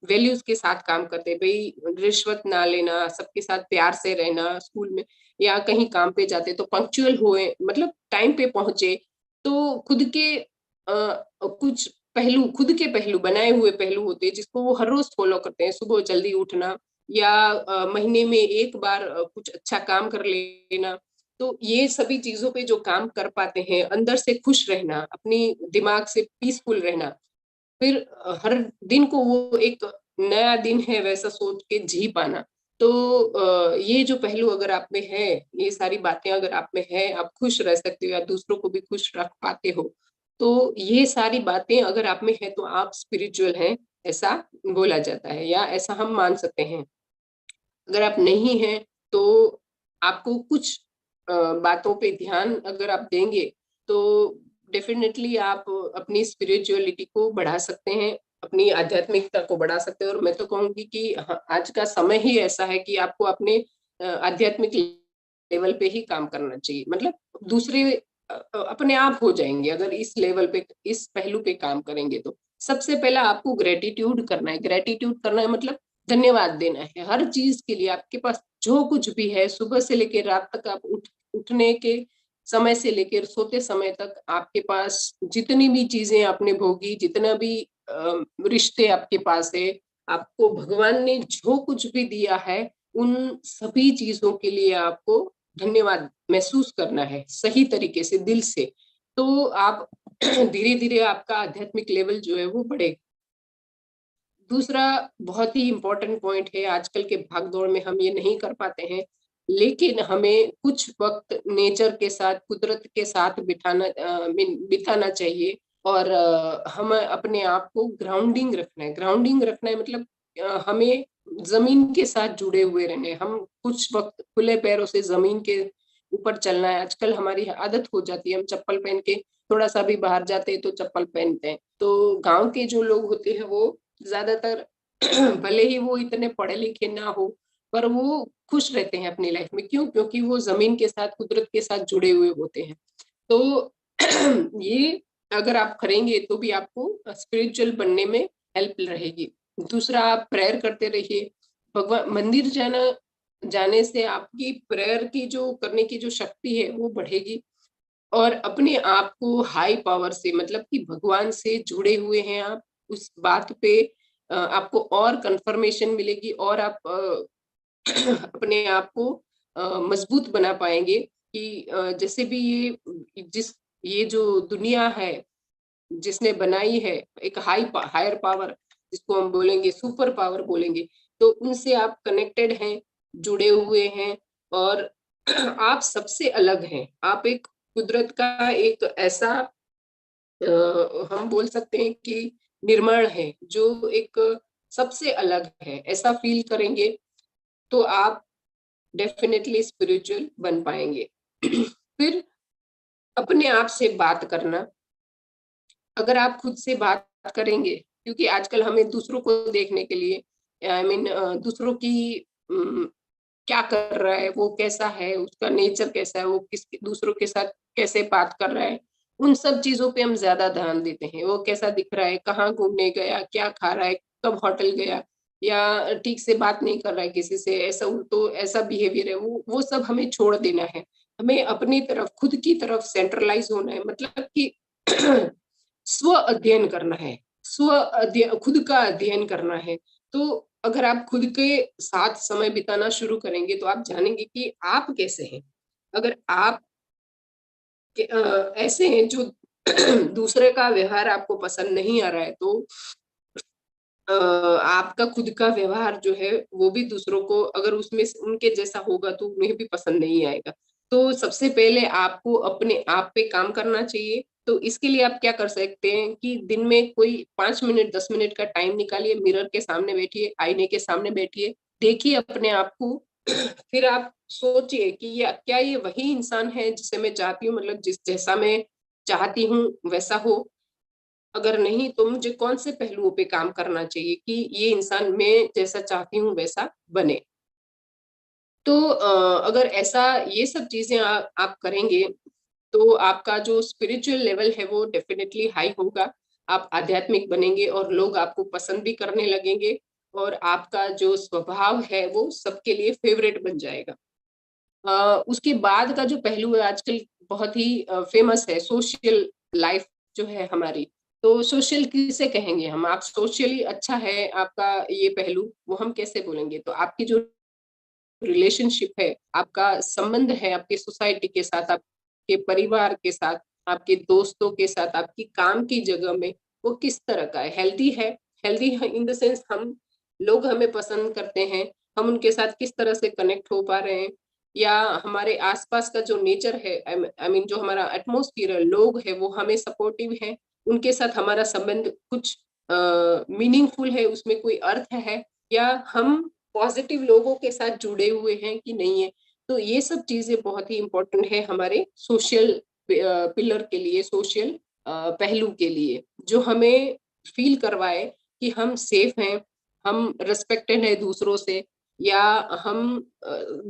वैल्यूज के साथ काम करते हैं, भाई रिश्वत ना लेना, सबके साथ प्यार से रहना, स्कूल में या कहीं काम पे जाते तो पंक्चुअल हुए, मतलब टाइम पे पहुंचे। तो खुद के कुछ पहलू, खुद के पहलू, बनाए हुए पहलू होते हैं जिसको वो हर रोज फॉलो करते हैं। सुबह जल्दी उठना या महीने में एक बार कुछ अच्छा काम कर लेना। तो ये सभी चीजों पे जो काम कर पाते हैं, अंदर से खुश रहना, अपनी दिमाग से पीसफुल रहना, फिर हर दिन को वो एक नया दिन है वैसा सोच के जी पाना। तो ये जो पहलू अगर आप में है, ये सारी बातें अगर आप में है, आप खुश रह सकते हो या दूसरों को भी खुश रख पाते हो, तो ये सारी बातें अगर आप में है तो आप स्पिरिचुअल हैं, ऐसा बोला जाता है या ऐसा हम मान सकते हैं। अगर आप नहीं हैं तो आपको कुछ बातों पे ध्यान अगर आप देंगे तो डेफिनेटली आप अपनी स्पिरिचुअलिटी को बढ़ा सकते हैं, अपनी आध्यात्मिकता को बढ़ा सकते हैं। और मैं तो कहूंगी कि आज का समय ही ऐसा है कि आपको अपने आध्यात्मिक लेवल पे ही काम करना चाहिए। मतलब दूसरे अपने आप हो जाएंगे अगर इस लेवल पे, इस पहलू पे काम करेंगे। तो सबसे पहला आपको ग्रेटिट्यूड करना है। ग्रेटिट्यूड करना है मतलब धन्यवाद देना है हर चीज के लिए। आपके पास जो कुछ भी है, सुबह से लेकर रात तक, आप उठने के समय से लेकर सोते समय तक आपके पास जितनी भी चीजें आपने भोगी, जितना भी रिश्ते आपके पास है, आपको भगवान ने जो कुछ भी दिया है, उन सभी चीजों के लिए आपको धन्यवाद महसूस करना है सही तरीके से, दिल से। तो आप धीरे धीरे आपका आध्यात्मिक लेवल जो है वो बढ़ेगा। दूसरा बहुत ही इम्पोर्टेंट पॉइंट है, आजकल के भागदौड़ में हम ये नहीं कर पाते हैं, लेकिन हमें कुछ वक्त नेचर के साथ, कुदरत के साथ बिताना चाहिए। और हम अपने आप को ग्राउंडिंग रखना है। ग्राउंडिंग रखना है मतलब हमें जमीन के साथ जुड़े हुए रहने हैं। हम कुछ वक्त खुले पैरों से जमीन के ऊपर चलना है। आजकल हमारी आदत हो जाती है, हम चप्पल पहन के थोड़ा सा भी बाहर जाते हैं तो चप्पल पहनते हैं। तो गांव के जो लोग होते हैं वो ज्यादातर भले ही वो इतने पढ़े लिखे ना हो, पर वो खुश रहते हैं अपनी लाइफ में। क्यों? क्योंकि वो जमीन के साथ, कुदरत के साथ जुड़े हुए होते हैं। तो ये अगर आप करेंगे तो भी आपको स्पिरिचुअल बनने में हेल्प रहेगी। दूसरा, आप प्रेयर करते रहिए। भगवान मंदिर जाने से आपकी प्रेयर की जो करने की जो शक्ति है वो बढ़ेगी। और अपने आप को हाई पावर से, मतलब कि भगवान से जुड़े हुए हैं आप, उस बात पे आपको और कंफर्मेशन मिलेगी और आप अपने आप को मजबूत बना पाएंगे कि जैसे भी ये जो दुनिया है जिसने बनाई है, एक हायर पावर जिसको हम बोलेंगे सुपर पावर बोलेंगे, तो उनसे आप कनेक्टेड हैं, जुड़े हुए हैं। और आप सबसे अलग हैं। आप एक कुदरत का एक ऐसा हम बोल सकते हैं कि निर्माण है जो एक सबसे अलग है, ऐसा फील करेंगे तो आप डेफिनेटली स्पिरिचुअल बन पाएंगे। फिर अपने आप से बात करना। अगर आप खुद से बात करेंगे, क्योंकि आजकल हमें दूसरों को देखने के लिए दूसरों की क्या कर रहा है, वो कैसा है, उसका नेचर कैसा है, वो दूसरों के साथ कैसे बात कर रहा है, उन सब चीजों पे हम ज्यादा ध्यान देते हैं। वो कैसा दिख रहा है, कहाँ घूमने गया, क्या खा रहा है, कब होटल गया, या ठीक से बात नहीं कर रहा है किसी से, ऐसा तो ऐसा बिहेवियर है, वो सब हमें छोड़ देना है। हमें अपनी तरफ, खुद की तरफ सेंट्रलाइज होना है, मतलब कि स्व अध्ययन करना है, स्व अध्ययन, खुद का अध्ययन करना है। तो अगर आप खुद के साथ समय बिताना शुरू करेंगे तो आप जानेंगे कि आप कैसे हैं। अगर आप ऐसे हैं जो दूसरे का व्यवहार आपको पसंद नहीं आ रहा है, तो आपका खुद का व्यवहार जो है वो भी दूसरों को अगर उसमें उनके जैसा होगा तो उन्हें भी पसंद नहीं आएगा। तो सबसे पहले आपको अपने आप पे काम करना चाहिए। तो इसके लिए आप क्या कर सकते हैं कि दिन में कोई 5 मिनट 10 मिनट का टाइम निकालिए, मिरर के सामने बैठिए, आईने के सामने बैठिए, देखिए अपने आप को। फिर आप सोचिए कि ये क्या ये वही इंसान है जिसे मैं चाहती हूँ, मतलब जिस जैसा मैं चाहती हूँ वैसा हो। अगर नहीं तो मुझे कौन से पहलुओं पे काम करना चाहिए कि ये इंसान मैं जैसा चाहती हूँ वैसा बने। तो अगर ऐसा ये सब चीजें आप करेंगे तो आपका जो स्पिरिचुअल लेवल है वो डेफिनेटली हाई होगा। आप आध्यात्मिक बनेंगे और लोग आपको पसंद भी करने लगेंगे, और आपका जो स्वभाव है वो सबके लिए फेवरेट बन जाएगा। उसके बाद का जो पहलू है आजकल बहुत ही फेमस है, सोशल लाइफ जो है हमारी। तो सोशल किसे कहेंगे हम, आप सोशली अच्छा है आपका ये पहलू, वो हम कैसे बोलेंगे? तो आपकी जो रिलेशनशिप है, आपका संबंध है आपके सोसाइटी के साथ, आपके परिवार के साथ, आपके दोस्तों के साथ, आपकी काम की जगह में, वो किस तरह का है? हेल्दी है? हेल्दी है इन द सेंस हम लोग हमें पसंद करते हैं, हम उनके साथ किस तरह से कनेक्ट हो पा रहे हैं, या हमारे आसपास का जो नेचर है, आई मीन जो हमारा एटमोस्फियर है, लोग है वो हमें सपोर्टिव है, उनके साथ हमारा संबंध कुछ मीनिंगफुल है, उसमें कोई अर्थ है, या हम पॉजिटिव लोगों के साथ जुड़े हुए हैं कि नहीं है। तो ये सब चीजें बहुत ही इंपॉर्टेंट है हमारे सोशल पिलर के लिए, सोशल पहलू के लिए, जो हमें फील करवाए कि हम सेफ हैं, हम रिस्पेक्टेड है दूसरों से, या हम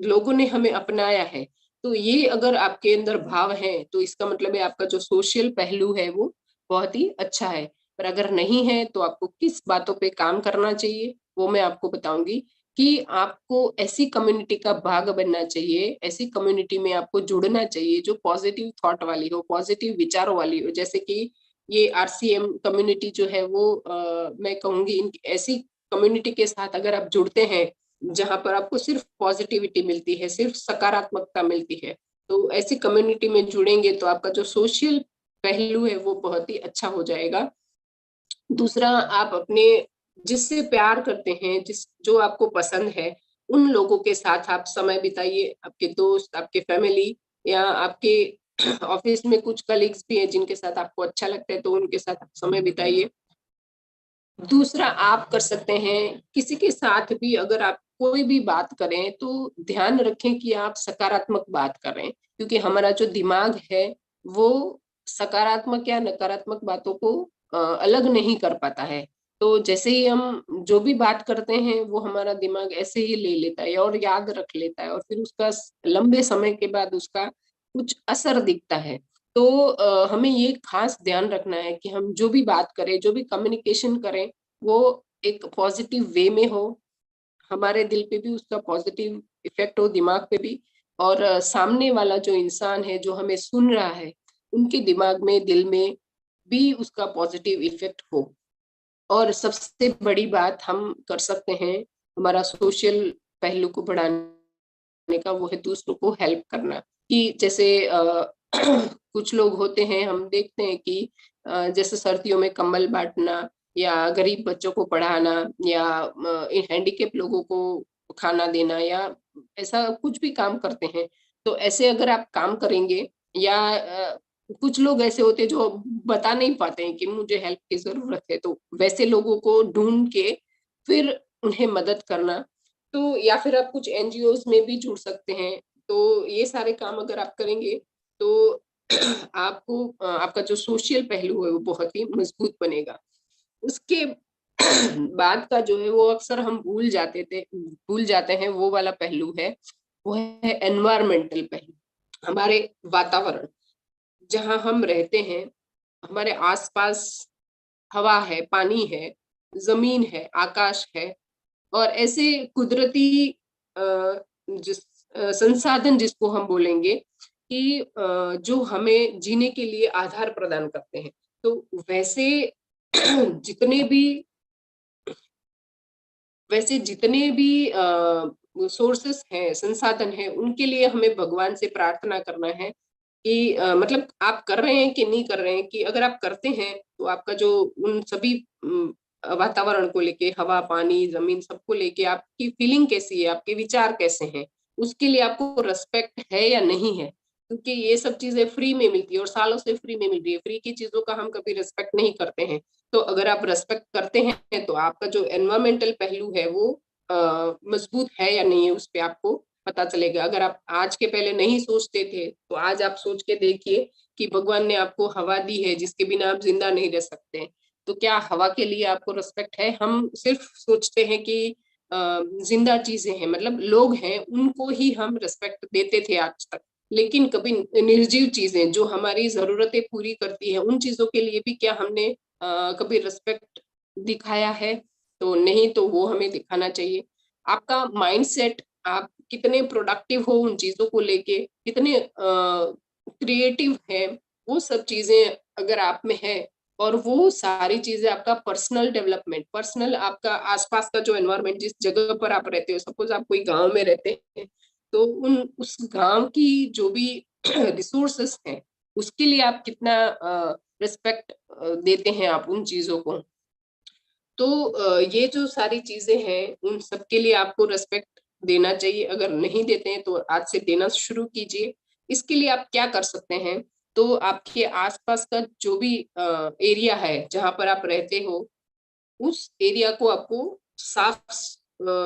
लोगों ने हमें अपनाया है। तो ये अगर आपके अंदर भाव है तो इसका मतलब है आपका जो सोशल पहलू है वो बहुत ही अच्छा है। पर अगर नहीं है तो आपको किस बातों पे काम करना चाहिए वो मैं आपको बताऊंगी। कि आपको ऐसी कम्युनिटी का भाग बनना चाहिए, ऐसी कम्युनिटी में आपको जुड़ना चाहिए जो पॉजिटिव थॉट वाली हो, पॉजिटिव विचारों वाली हो। जैसे कि ये आरसीएम कम्युनिटी जो है वो मैं कहूंगी ऐसी कम्युनिटी के साथ अगर आप जुड़ते हैं जहां पर आपको सिर्फ पॉजिटिविटी मिलती है, सिर्फ सकारात्मकता मिलती है, तो ऐसी कम्युनिटी में जुड़ेंगे तो आपका जो सोशल पहलू है वो बहुत ही अच्छा हो जाएगा। दूसरा, आप अपने जिससे प्यार करते हैं, जो आपको पसंद है, उन लोगों के साथ आप समय बिताइए, आपके दोस्त, आपके फैमिली, या आपके ऑफिस में कुछ कलीग्स भी हैं जिनके साथ आपको अच्छा लगता है तो उनके साथ आप समय बिताइए। दूसरा, आप कर सकते हैं किसी के साथ भी अगर आप कोई भी बात करें तो ध्यान रखें कि आप सकारात्मक बात करें, क्योंकि हमारा जो दिमाग है वो सकारात्मक या नकारात्मक बातों को अलग नहीं कर पाता है। तो जैसे ही हम जो भी बात करते हैं वो हमारा दिमाग ऐसे ही ले लेता है और याद रख लेता है, और फिर उसका लंबे समय के बाद उसका कुछ असर दिखता है। तो हमें ये खास ध्यान रखना है कि हम जो भी बात करें, जो भी कम्युनिकेशन करें, वो एक पॉजिटिव वे में हो, हमारे दिल पे भी उसका पॉजिटिव इफेक्ट हो, दिमाग पे भी, और सामने वाला जो इंसान है जो हमें सुन रहा है उनके दिमाग में, दिल में भी उसका पॉजिटिव इफेक्ट हो। और सबसे बड़ी बात हम कर सकते हैं हमारा सोशल पहलू को बढ़ाने का, वो है दूसरों को हेल्प करना। कि जैसे कुछ लोग होते हैं, हम देखते हैं कि जैसे सर्दियों में कंबल बांटना, या गरीब बच्चों को पढ़ाना, या हैंडीकेप लोगों को खाना देना, या ऐसा कुछ भी काम करते हैं। तो ऐसे अगर आप काम करेंगे, या कुछ लोग ऐसे होते हैं जो बता नहीं पाते हैं कि मुझे हेल्प की जरूरत है, तो वैसे लोगों को ढूंढ के फिर उन्हें मदद करना। तो या फिर आप कुछ एनजीओज में भी जुड़ सकते हैं। तो ये सारे काम अगर आप करेंगे तो आपको आपका जो सोशल पहलू है वो बहुत ही मजबूत बनेगा। उसके बाद का जो है वो अक्सर हम भूल जाते हैं, वो वाला पहलू है, वो है एनवायरमेंटल पहलू, हमारे वातावरण। जहाँ हम रहते हैं, हमारे आसपास हवा है, पानी है, जमीन है, आकाश है, और ऐसे कुदरती जिस संसाधन जिसको हम बोलेंगे कि जो हमें जीने के लिए आधार प्रदान करते हैं। तो वैसे जितने भी सोर्सेस हैं, संसाधन हैं, उनके लिए हमें भगवान से प्रार्थना करना है कि मतलब आप कर रहे हैं कि नहीं कर रहे हैं, कि अगर आप करते हैं तो आपका जो उन सभी वातावरण को लेके, हवा, पानी, जमीन, सबको लेके आपकी फीलिंग कैसी है, आपके विचार कैसे हैं, उसके लिए आपको रिस्पेक्ट है या नहीं है। क्योंकि ये सब चीजें फ्री में मिलती है और सालों से फ्री में मिल रही है। फ्री की चीजों का हम कभी रिस्पेक्ट नहीं करते हैं। तो अगर आप रेस्पेक्ट करते हैं तो आपका जो एनवायरमेंटल पहलू है वो मजबूत है या नहीं है, उस पे आपको पता चलेगा। अगर आप आज के पहले नहीं सोचते थे तो आज आप सोच के देखिए कि भगवान ने आपको हवा दी है जिसके बिना आप जिंदा नहीं रह सकते, तो क्या हवा के लिए आपको रिस्पेक्ट है? हम सिर्फ सोचते हैं कि जिंदा चीजें हैं, मतलब लोग हैं, उनको ही हम रिस्पेक्ट देते थे आज तक, लेकिन कभी निर्जीव चीजें जो हमारी जरूरतें पूरी करती है, उन चीजों के लिए भी क्या हमने कभी रिस्पेक्ट दिखाया है? तो नहीं, तो वो हमें दिखाना चाहिए। आपका माइंडसेट, आप कितने प्रोडक्टिव हो उन चीजों को लेके, कितने क्रिएटिव है, वो सब चीजें अगर आप में है, और वो सारी चीजें आपका पर्सनल डेवलपमेंट, पर्सनल आपका आसपास का जो एनवायरनमेंट, जिस जगह पर आप रहते हो, सपोज आप कोई गांव में रहते हैं, तो उस गांव की जो भी रिसोर्सेस हैं, उसके लिए आप कितना रिस्पेक्ट देते हैं आप उन चीजों को। तो ये जो सारी चीजें हैं, उन सब के लिए आपको रेस्पेक्ट देना चाहिए। अगर नहीं देते हैं तो आज से देना शुरू कीजिए। इसके लिए आप क्या कर सकते हैं? तो आपके आसपास का जो भी एरिया है जहां पर आप रहते हो, उस एरिया को आपको साफ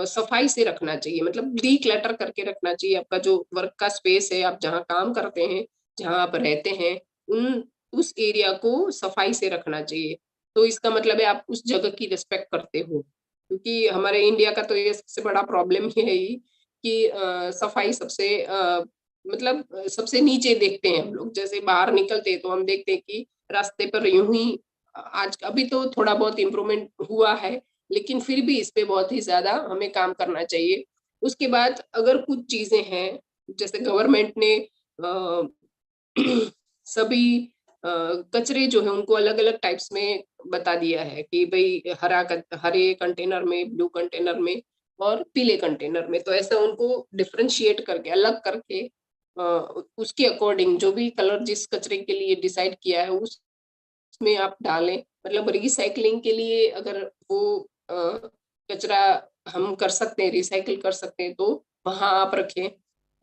सफाई से रखना चाहिए, मतलब डीक्लटर करके रखना चाहिए। आपका जो वर्क का स्पेस है, आप जहाँ काम करते हैं, जहाँ आप रहते हैं, उस एरिया को सफाई से रखना चाहिए। तो इसका मतलब है आप उस जगह की रिस्पेक्ट करते हो। क्योंकि हमारे इंडिया का तो ये सबसे बड़ा प्रॉब्लम ये है ही कि सफाई सबसे मतलब सबसे नीचे देखते हैं हम लोग। जैसे बाहर निकलते हैं तो हम देखते हैं कि रास्ते पर यूं ही, आज अभी तो थोड़ा बहुत इम्प्रूवमेंट हुआ है, लेकिन फिर भी इस पे बहुत ही ज्यादा हमें काम करना चाहिए। उसके बाद अगर कुछ चीजें हैं, जैसे गवर्नमेंट ने सभी कचरे जो है उनको अलग अलग टाइप्स में बता दिया है कि भाई हरे कंटेनर में, ब्लू कंटेनर में और पीले कंटेनर में। तो ऐसा उनको डिफरेंशिएट करके, अलग करके उसके अकॉर्डिंग जो भी कलर जिस कचरे के लिए डिसाइड किया है उसमें आप डालें। मतलब रिसाइकलिंग के लिए अगर वो कचरा हम कर सकते हैं, रिसाइकिल कर सकते हैं, तो वहां आप रखें।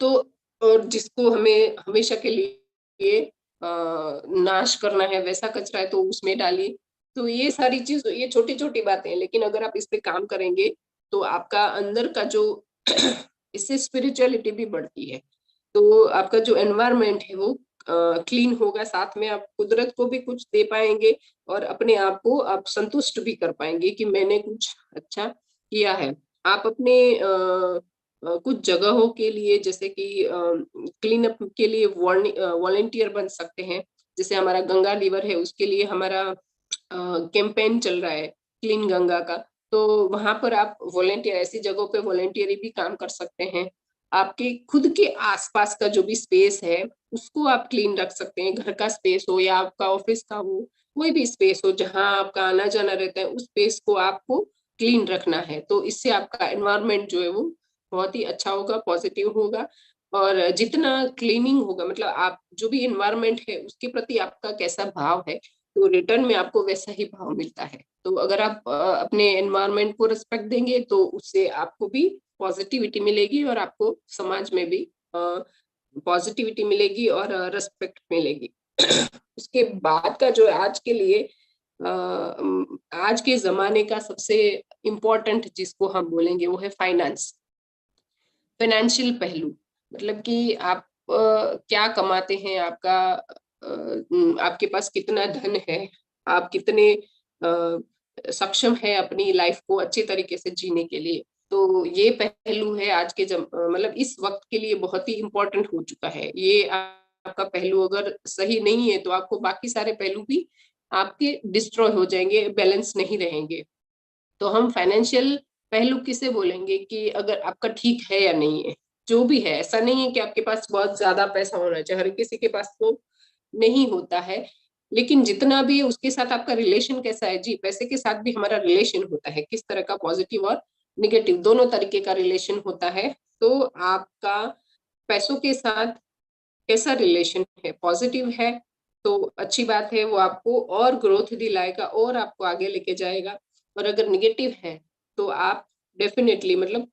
तो और जिसको हमें हमेशा के लिए नाश करना है, वैसा कचरा है तो उसमें डालिए। तो ये सारी चीज, ये छोटी छोटी बातें हैं, लेकिन अगर आप इस पे काम करेंगे तो आपका अंदर का जो इससे स्पिरिचुअलिटी भी बढ़ती है। तो आपका जो एनवायरनमेंट है वो क्लीन होगा, साथ में आप कुदरत को भी कुछ दे पाएंगे और अपने आप को आप संतुष्ट भी कर पाएंगे कि मैंने कुछ अच्छा किया है। आप अपने कुछ जगहों के लिए, जैसे कि क्लीन अप के लिए वॉलंटियर बन सकते हैं। जैसे हमारा गंगा रिवर है, उसके लिए हमारा कैंपेन चल रहा है क्लीन गंगा का। तो वहां पर आप वॉलंटियर, ऐसी जगहों पे वॉलंटियरी भी काम कर सकते हैं। आपके खुद के आसपास का जो भी स्पेस है उसको आप क्लीन रख सकते हैं। घर का स्पेस हो या आपका ऑफिस का हो, कोई भी स्पेस हो जहां आपका आना जाना रहता है, उस स्पेस को आपको क्लीन रखना है। तो इससे आपका एनवायरनमेंट जो है वो बहुत ही अच्छा होगा, पॉजिटिव होगा। और जितना क्लीनिंग होगा, मतलब आप जो भी एनवायरनमेंट है उसके प्रति आपका कैसा भाव है, तो रिटर्न में आपको वैसा ही भाव मिलता है। तो अगर आप अपने एनवायरनमेंट को रिस्पेक्ट देंगे तो उससे आपको भी पॉजिटिविटी मिलेगी और आपको समाज में भी पॉजिटिविटी मिलेगी और रिस्पेक्ट मिलेगी। उसके बाद का जो आज के लिए आज के जमाने का सबसे इम्पोर्टेंट जिसको हम बोलेंगे वो है फाइनेंस, फाइनेंशियल पहलू। मतलब कि आप क्या कमाते हैं, आपका आपके पास कितना धन है, आप कितने सक्षम है अपनी लाइफ को अच्छे तरीके से जीने के लिए। तो ये पहलू है आज के मतलब इस वक्त के लिए बहुत ही इम्पोर्टेंट हो चुका है। ये आपका पहलू अगर सही नहीं है तो आपको बाकी सारे पहलू भी आपके डिस्ट्रॉय हो जाएंगे, बैलेंस नहीं रहेंगे। तो हम फाइनेंशियल पहलू किसे बोलेंगे कि अगर आपका ठीक है या नहीं है, जो भी है। ऐसा नहीं है कि आपके पास बहुत ज्यादा पैसा होना चाहिए, हर किसी के पास तो नहीं होता है, लेकिन जितना भी है उसके साथ आपका रिलेशन कैसा है। जी, पैसे के साथ भी हमारा रिलेशन होता है, किस तरह का, पॉजिटिव और निगेटिव दोनों तरीके का रिलेशन होता है। तो आपका पैसों के साथ कैसा रिलेशन है, पॉजिटिव है तो अच्छी बात है, वो आपको और ग्रोथ दिलाएगा और आपको आगे लेके जाएगा। और अगर निगेटिव है तो आप डेफिनेटली, मतलब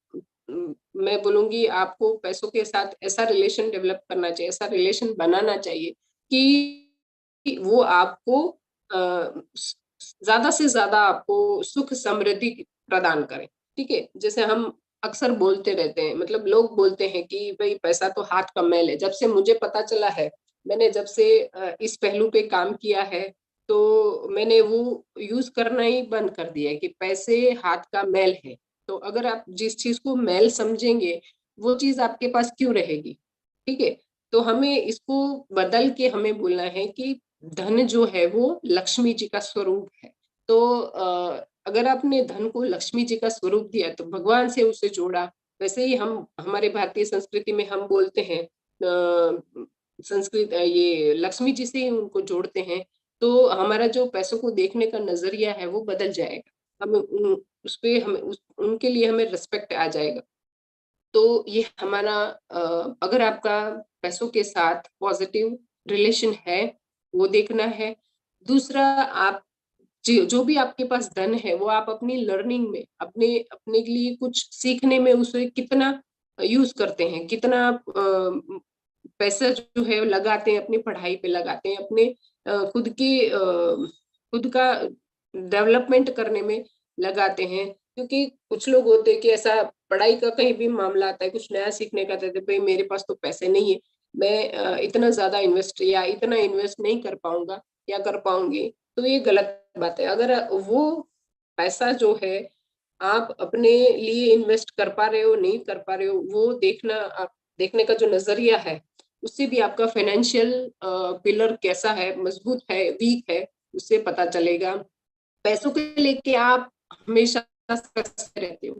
मैं बोलूंगी आपको पैसों के साथ ऐसा रिलेशन डेवलप करना चाहिए, ऐसा रिलेशन बनाना चाहिए कि वो आपको ज्यादा से ज्यादा आपको सुख समृद्धि प्रदान करे। ठीक है, जैसे हम अक्सर बोलते रहते हैं, मतलब लोग बोलते हैं कि भाई पैसा तो हाथ का मैल है। जब से मुझे पता चला है, मैंने जब से इस पहलू पे काम किया है, तो मैंने वो यूज करना ही बंद कर दिया है कि पैसे हाथ का मैल है। तो अगर आप जिस चीज को मैल समझेंगे वो चीज आपके पास क्यों रहेगी। ठीक है, तो हमें इसको बदल के हमें बोलना है कि धन जो है वो लक्ष्मी जी का स्वरूप है। तो अगर आपने धन को लक्ष्मी जी का स्वरूप दिया तो भगवान से उसे जोड़ा। वैसे ही हम हमारे भारतीय संस्कृति में हम बोलते हैं संस्कृत ये लक्ष्मी जी से ही उनको जोड़ते हैं, तो हमारा जो पैसों को देखने का नजरिया है वो बदल जाएगा। हमें उस पे हमें उनके लिए हमें रिस्पेक्ट आ जाएगा। तो ये हमारा अगर आपका पैसों के साथ पॉजिटिव रिलेशन है वो देखना है। दूसरा, आप जो भी आपके पास धन है वो आप अपनी लर्निंग में, अपने अपने लिए कुछ सीखने में उसे कितना यूज करते हैं, कितना पैसा जो है लगाते हैं, अपनी पढ़ाई पे लगाते हैं, अपने खुद का डेवलपमेंट करने में लगाते हैं। क्योंकि कुछ लोग होते हैं कि ऐसा पढ़ाई का कहीं भी मामला आता है, कुछ नया सीखने का, कहते भाई मेरे पास तो पैसे नहीं है, मैं इतना ज्यादा इन्वेस्ट या इतना इन्वेस्ट नहीं कर पाऊंगा या कर पाऊंगी। तो ये गलत बात है। अगर वो पैसा जो है आप अपने लिए इन्वेस्ट कर पा रहे हो नहीं कर पा रहे हो, वो देखने का जो नजरिया है उससे भी आपका फाइनेंशियल पिलर कैसा है, मजबूत है वीक है, उससे पता चलेगा। पैसों के लेके आप हमेशा सहते रहते हो,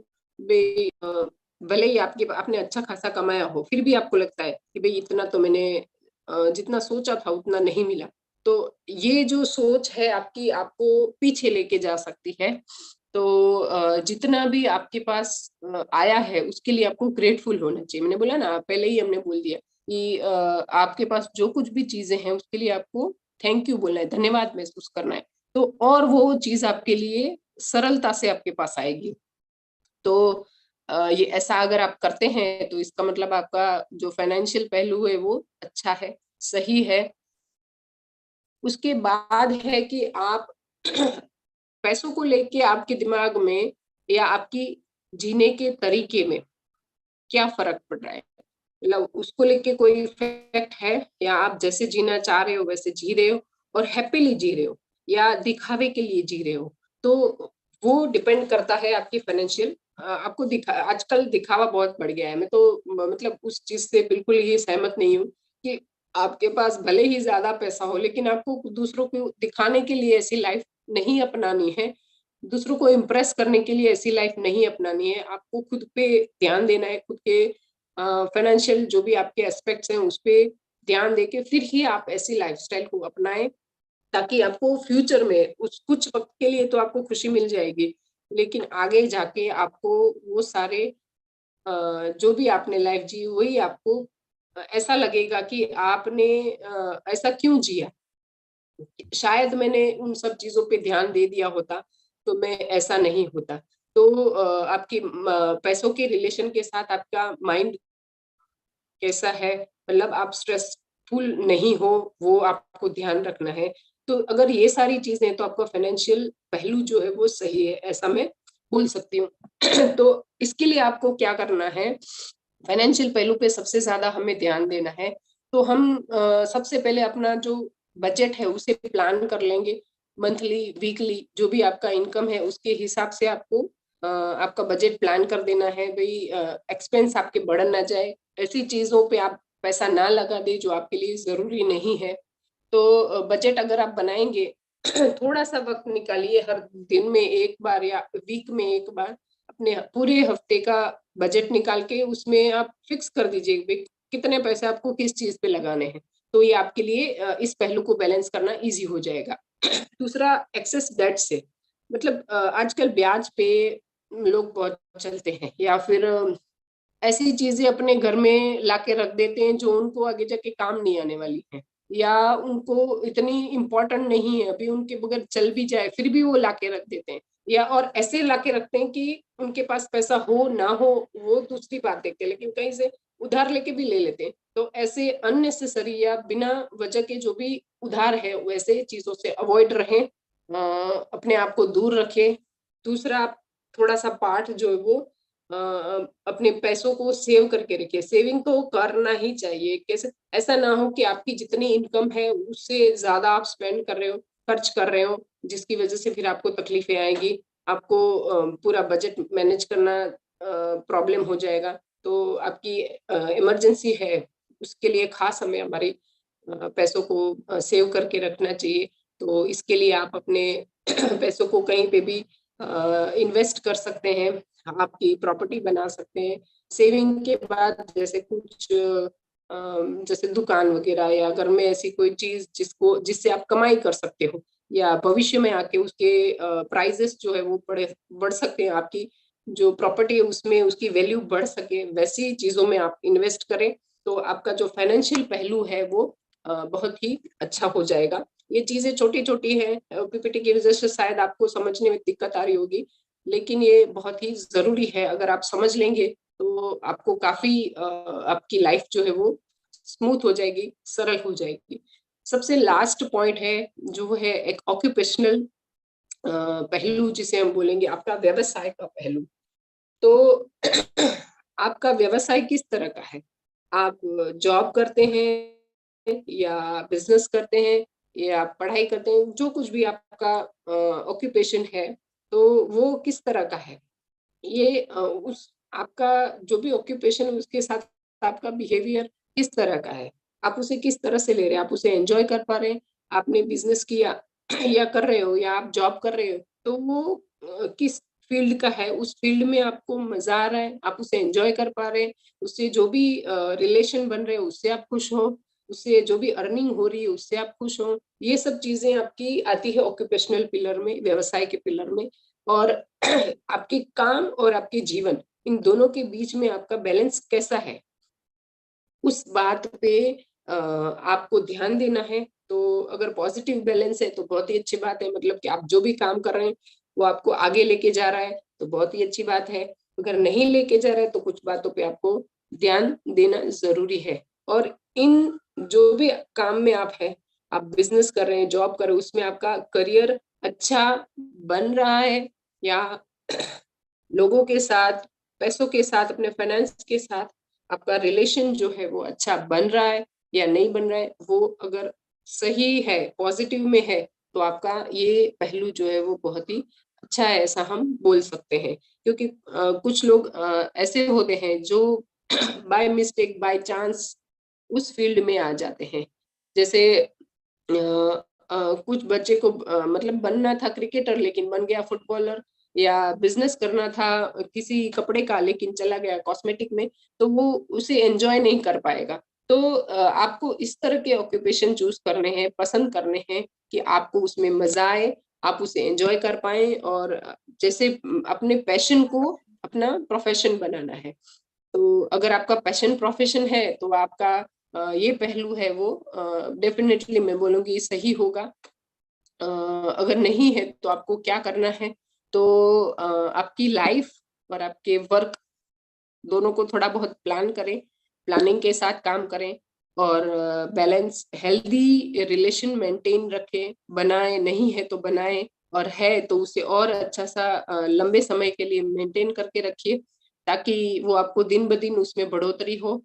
भले ही आपने अच्छा खासा कमाया हो फिर भी आपको लगता है कि भाई इतना तो मैंने जितना सोचा था उतना नहीं मिला। तो ये जो सोच है आपकी, आपको पीछे लेके जा सकती है। तो जितना भी आपके पास आया है उसके लिए आपको ग्रेटफुल होना चाहिए। मैंने बोला ना, पहले ही हमने बोल दिया कि आपके पास जो कुछ भी चीजें हैं उसके लिए आपको थैंक यू बोलना है, धन्यवाद महसूस करना है। तो और वो चीज आपके लिए सरलता से आपके पास आएगी। तो ये ऐसा अगर आप करते हैं तो इसका मतलब आपका जो फाइनेंशियल पहलू है वो अच्छा है, सही है। उसके बाद है कि आप पैसों को लेके आपके दिमाग में या आपकी जीने के तरीके में क्या फर्क पड़ रहा है, मतलब उसको लेके कोई इफेक्ट है, या आप जैसे जीना चाह रहे हो वैसे जी रहे हो और हैप्पीली जी रहे हो या दिखावे के लिए जी रहे हो। तो वो डिपेंड करता है आपकी फाइनेंशियल, आपको आजकल दिखावा बहुत बढ़ गया है। मैं तो मतलब उस चीज से बिल्कुल ही सहमत नहीं हूँ कि आपके पास भले ही ज्यादा पैसा हो लेकिन आपको दूसरों को दिखाने के लिए ऐसी लाइफ नहीं अपनानी है, दूसरों को इम्प्रेस करने के लिए ऐसी लाइफ नहीं अपनानी है। आपको खुद पे ध्यान देना है, खुद के फाइनेंशियल जो भी आपके एस्पेक्ट्स हैं उस पे ध्यान देके फिर ही आप ऐसी लाइफस्टाइल को अपनाएं, ताकि आपको फ्यूचर में उस कुछ वक्त के लिए तो आपको खुशी मिल जाएगी, लेकिन आगे जाके आपको वो सारे जो भी आपने लाइफ जी वही आपको ऐसा लगेगा कि आपने ऐसा क्यों जिया, शायद मैंने उन सब चीजों पे ध्यान दे दिया होता तो मैं ऐसा नहीं होता। तो आपकी पैसों के रिलेशन के साथ आपका माइंड कैसा है, मतलब आप स्ट्रेसफुल नहीं हो, वो आपको ध्यान रखना है। तो अगर ये सारी चीजें तो आपका फाइनेंशियल पहलू जो है वो सही है, ऐसा मैं बोल सकती हूँ। तो इसके लिए आपको क्या करना है, फाइनेंशियल पहलू पे सबसे ज्यादा हमें ध्यान देना है। तो हम सबसे पहले अपना जो बजट है उसे प्लान कर लेंगे, मंथली वीकली जो भी आपका इनकम है उसके हिसाब से आपको आपका बजट प्लान कर देना है। भाई एक्सपेंस आपके बढ़ ना जाए, ऐसी चीजों पे आप पैसा ना लगा दे जो आपके लिए जरूरी नहीं है। तो बजट अगर आप बनाएंगे थोड़ा सा वक्त निकालिए, हर दिन में एक बार या वीक में एक बार अपने पूरे हफ्ते का बजट निकाल के उसमें आप फिक्स कर दीजिए कितने पैसे आपको किस चीज पे लगाने हैं। तो ये आपके लिए इस पहलू को बैलेंस करना इजी हो जाएगा। दूसरा, एक्सेस डेट से, मतलब आजकल ब्याज पे लोग बहुत चलते हैं, या फिर ऐसी चीजें अपने घर में लाके रख देते हैं जो उनको आगे जाके काम नहीं आने वाली है, या उनको इतनी इम्पोर्टेंट नहीं है, अभी उनके बगैर चल भी जाए फिर भी वो लाके रख देते हैं, या और ऐसे लाके रखते हैं कि उनके पास पैसा हो ना हो वो दूसरी बात देखते हैं, लेकिन कहीं से उधार लेके भी ले लेते हैं। तो ऐसे अननेसेसरी या बिना वजह के जो भी उधार है वैसे चीजों से अवॉइड रहें, अपने आप को दूर रखें। दूसरा, आप थोड़ा सा पार्ट जो है वो अपने पैसों को सेव करके रखिए। सेविंग तो करना ही चाहिए, कैसे ऐसा ना हो कि आपकी जितनी इनकम है उससे ज्यादा आप स्पेंड कर रहे हो, खर्च कर रहे हो, जिसकी वजह से फिर आपको तकलीफें आएगी, आपको पूरा बजट मैनेज करना प्रॉब्लम हो जाएगा। तो आपकी इमरजेंसी है उसके लिए खास हमें हमारे पैसों को सेव करके रखना चाहिए। तो इसके लिए आप अपने पैसों को कहीं पे भी इन्वेस्ट कर सकते हैं, आपकी प्रॉपर्टी बना सकते हैं। सेविंग के बाद जैसे कुछ जैसे दुकान वगैरह, या घर में ऐसी कोई चीज जिससे आप कमाई कर सकते हो, या भविष्य में आके उसके प्राइजेस जो है वो बढ़ सकते हैं, आपकी जो प्रॉपर्टी है उसमें उसकी वैल्यू बढ़ सके, वैसी चीजों में आप इन्वेस्ट करें। तो आपका जो फाइनेंशियल पहलू है वो बहुत ही अच्छा हो जाएगा। ये चीजें छोटी छोटी है, पीपीटी की वजह से शायद आपको समझने में दिक्कत आ रही होगी, लेकिन ये बहुत ही जरूरी है। अगर आप समझ लेंगे तो आपको काफी आपकी लाइफ जो है वो स्मूथ हो जाएगी, सरल हो जाएगी। सबसे लास्ट पॉइंट है जो है एक ऑक्यूपेशनल पहलू, जिसे हम बोलेंगे आपका व्यवसाय का पहलू। तो आपका व्यवसाय किस तरह का है? आप जॉब करते हैं या बिजनेस करते हैं या पढ़ाई करते हैं, जो कुछ भी आपका ऑक्यूपेशन है तो वो किस तरह का है? ये उस आपका जो भी ऑक्यूपेशन है उसके साथ आपका बिहेवियर किस तरह का है? आप उसे किस तरह से ले रहे हैं? आप उसे एंजॉय कर पा रहे हैं? आपने बिजनेस किया या कर रहे हो, या आप जॉब कर रहे हो, तो वो किस फील्ड का है? उस फील्ड में आपको मजा आ रहा है? आप उसे एंजॉय कर पा रहे हैं? उससे जो भी रिलेशन बन रहे हैं उससे आप खुश हो? उससे जो भी अर्निंग हो रही है उससे आप खुश हो? ये सब चीजें आपकी आती है ऑक्यूपेशनल पिलर में, व्यवसाय के पिलर में। और आपके काम और आपके जीवन, इन दोनों के बीच में आपका बैलेंस कैसा है, उस बात पे आपको ध्यान देना है। तो अगर पॉजिटिव बैलेंस है तो बहुत ही अच्छी बात है, मतलब कि आप जो भी काम कर रहे हैं वो आपको आगे लेके जा रहा है तो बहुत ही अच्छी बात है। अगर नहीं लेके जा रहा है तो कुछ बातों पे आपको ध्यान देना जरूरी है। और इन जो भी काम में आप है, आप बिजनेस कर रहे हैं, जॉब कर रहे हैं, उसमें आपका करियर अच्छा बन रहा है, या लोगों के साथ, पैसों के साथ, अपने फाइनेंस के साथ आपका रिलेशन जो है वो अच्छा बन रहा है या नहीं बन रहा है। वो अगर सही है, पॉजिटिव में है, तो आपका ये पहलू जो है वो बहुत ही अच्छा है, ऐसा हम बोल सकते हैं। क्योंकि कुछ लोग ऐसे होते हैं जो बाय मिस्टेक, बाय चांस उस फील्ड में आ जाते हैं। जैसे कुछ बच्चे को मतलब बनना था क्रिकेटर लेकिन बन गया फुटबॉलर, या बिजनेस करना था किसी कपड़े का लेकिन चला गया कॉस्मेटिक में, तो वो उसे एंजॉय नहीं कर पाएगा। तो आपको इस तरह के ऑक्यूपेशन चूज करने हैं, पसंद करने हैं कि आपको उसमें मजा आए, आप उसे एंजॉय कर पाए, और जैसे अपने पैशन को अपना प्रोफेशन बनाना है। तो अगर आपका पैशन प्रोफेशन है तो आपका ये पहलू है वो डेफिनेटली मैं बोलूंगी सही होगा। अगर नहीं है तो आपको क्या करना है? तो आपकी लाइफ और आपके वर्क दोनों को थोड़ा बहुत प्लान करें, प्लानिंग के साथ काम करें, और बैलेंस हेल्दी रिलेशन मेंटेन रखें। बनाए नहीं है तो बनाए, और है तो उसे और अच्छा सा लंबे समय के लिए मेंटेन करके रखिए, ताकि वो आपको दिन ब दिन उसमें बढ़ोतरी हो।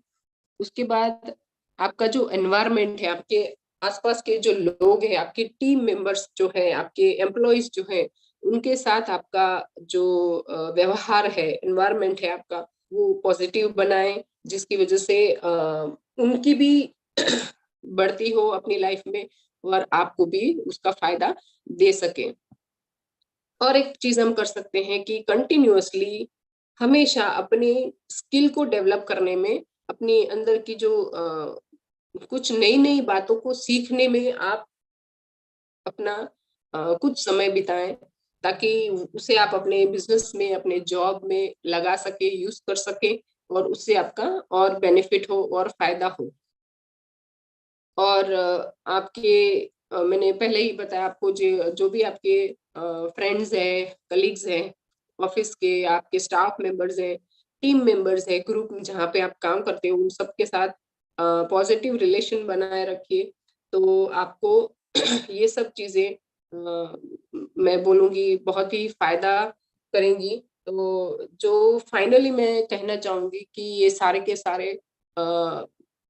उसके बाद आपका जो एनवायरनमेंट है, आपके आसपास के जो लोग हैं, आपके टीम मेंबर्स जो है, आपके एम्प्लॉयज जो है, उनके साथ आपका जो व्यवहार है, एनवायरनमेंट है आपका, वो पॉजिटिव बनाएं, जिसकी वजह से उनकी भी बढ़ती हो अपनी लाइफ में और आपको भी उसका फायदा दे सके। और एक चीज हम कर सकते हैं कि कंटिन्यूअसली हमेशा अपनी स्किल को डेवलप करने में, अपनी अंदर की जो कुछ नई नई बातों को सीखने में आप अपना कुछ समय बिताएं, ताकि उसे आप अपने बिजनेस में, अपने जॉब में लगा सके, यूज कर सके और उससे आपका और बेनिफिट हो और फायदा हो। और मैंने पहले ही बताया आपको, जो जो भी आपके फ्रेंड्स हैं, कलीग्स हैं, ऑफिस के आपके स्टाफ मेंबर्स हैं, टीम मेंबर्स हैं, ग्रुप में जहाँ पे आप काम करते हो, उन सबके साथ पॉजिटिव रिलेशन बनाए रखिए। तो आपको ये सब चीजें मैं बोलूंगी बहुत ही फायदा करेंगी। तो जो फाइनली मैं कहना चाहूंगी कि ये सारे के सारे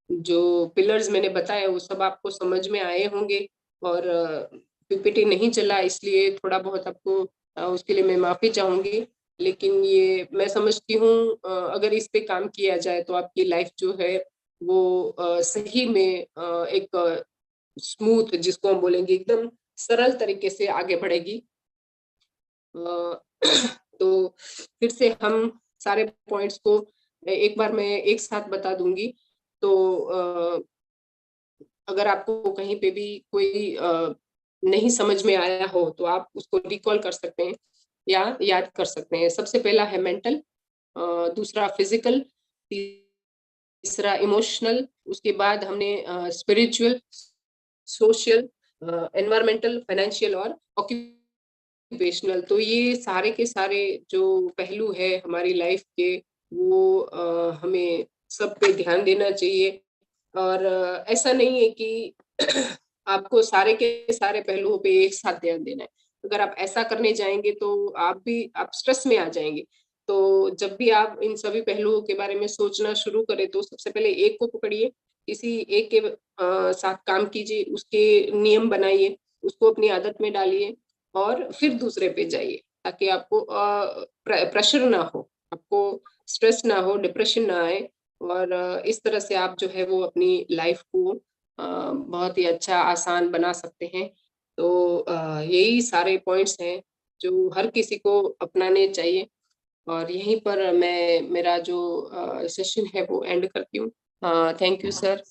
जो पिलर्स मैंने बताए वो सब आपको समझ में आए होंगे। और पीपीटी नहीं चला इसलिए थोड़ा बहुत आपको उसके लिए मैं माफी चाहूंगी। लेकिन ये मैं समझती हूँ अगर इस पे काम किया जाए तो आपकी लाइफ जो है वो सही में एक स्मूथ, जिसको हम बोलेंगे एकदम सरल तरीके से आगे बढ़ेगी। अ, तो फिर से हम सारे पॉइंट्स को एक बार मैं एक साथ बता दूंगी। तो अगर आपको कहीं पे भी कोई नहीं समझ में आया हो तो आप उसको रिकॉल कर सकते हैं या याद कर सकते हैं। सबसे पहला है मेंटल, दूसरा फिजिकल, तीसरा इमोशनल, उसके बाद हमने स्पिरिचुअल, सोशल, एनवायरमेंटल, फाइनेंशियल और ऑक्यूपेशनल। तो ये सारे के सारे जो पहलू है हमारी लाइफ के, वो हमें सब पे ध्यान देना चाहिए। और ऐसा नहीं है कि आपको सारे के सारे पहलुओं पे एक साथ ध्यान देना है। अगर आप ऐसा करने जाएंगे तो आप स्ट्रेस में आ जाएंगे। तो जब भी आप इन सभी पहलुओं के बारे में सोचना शुरू करें तो सबसे पहले एक को पकड़िए, किसी एक के साथ काम कीजिए, उसके नियम बनाइए, उसको अपनी आदत में डालिए और फिर दूसरे पे जाइए, ताकि आपको प्रेशर ना हो, आपको स्ट्रेस ना हो, डिप्रेशन ना आए। और इस तरह से आप जो है वो अपनी लाइफ को बहुत ही अच्छा आसान बना सकते हैं। तो यही सारे पॉइंट्स हैं जो हर किसी को अपनाने चाहिए। और यहीं पर मैं मेरा जो सेशन है वो एंड करती हूँ। Thank you sir.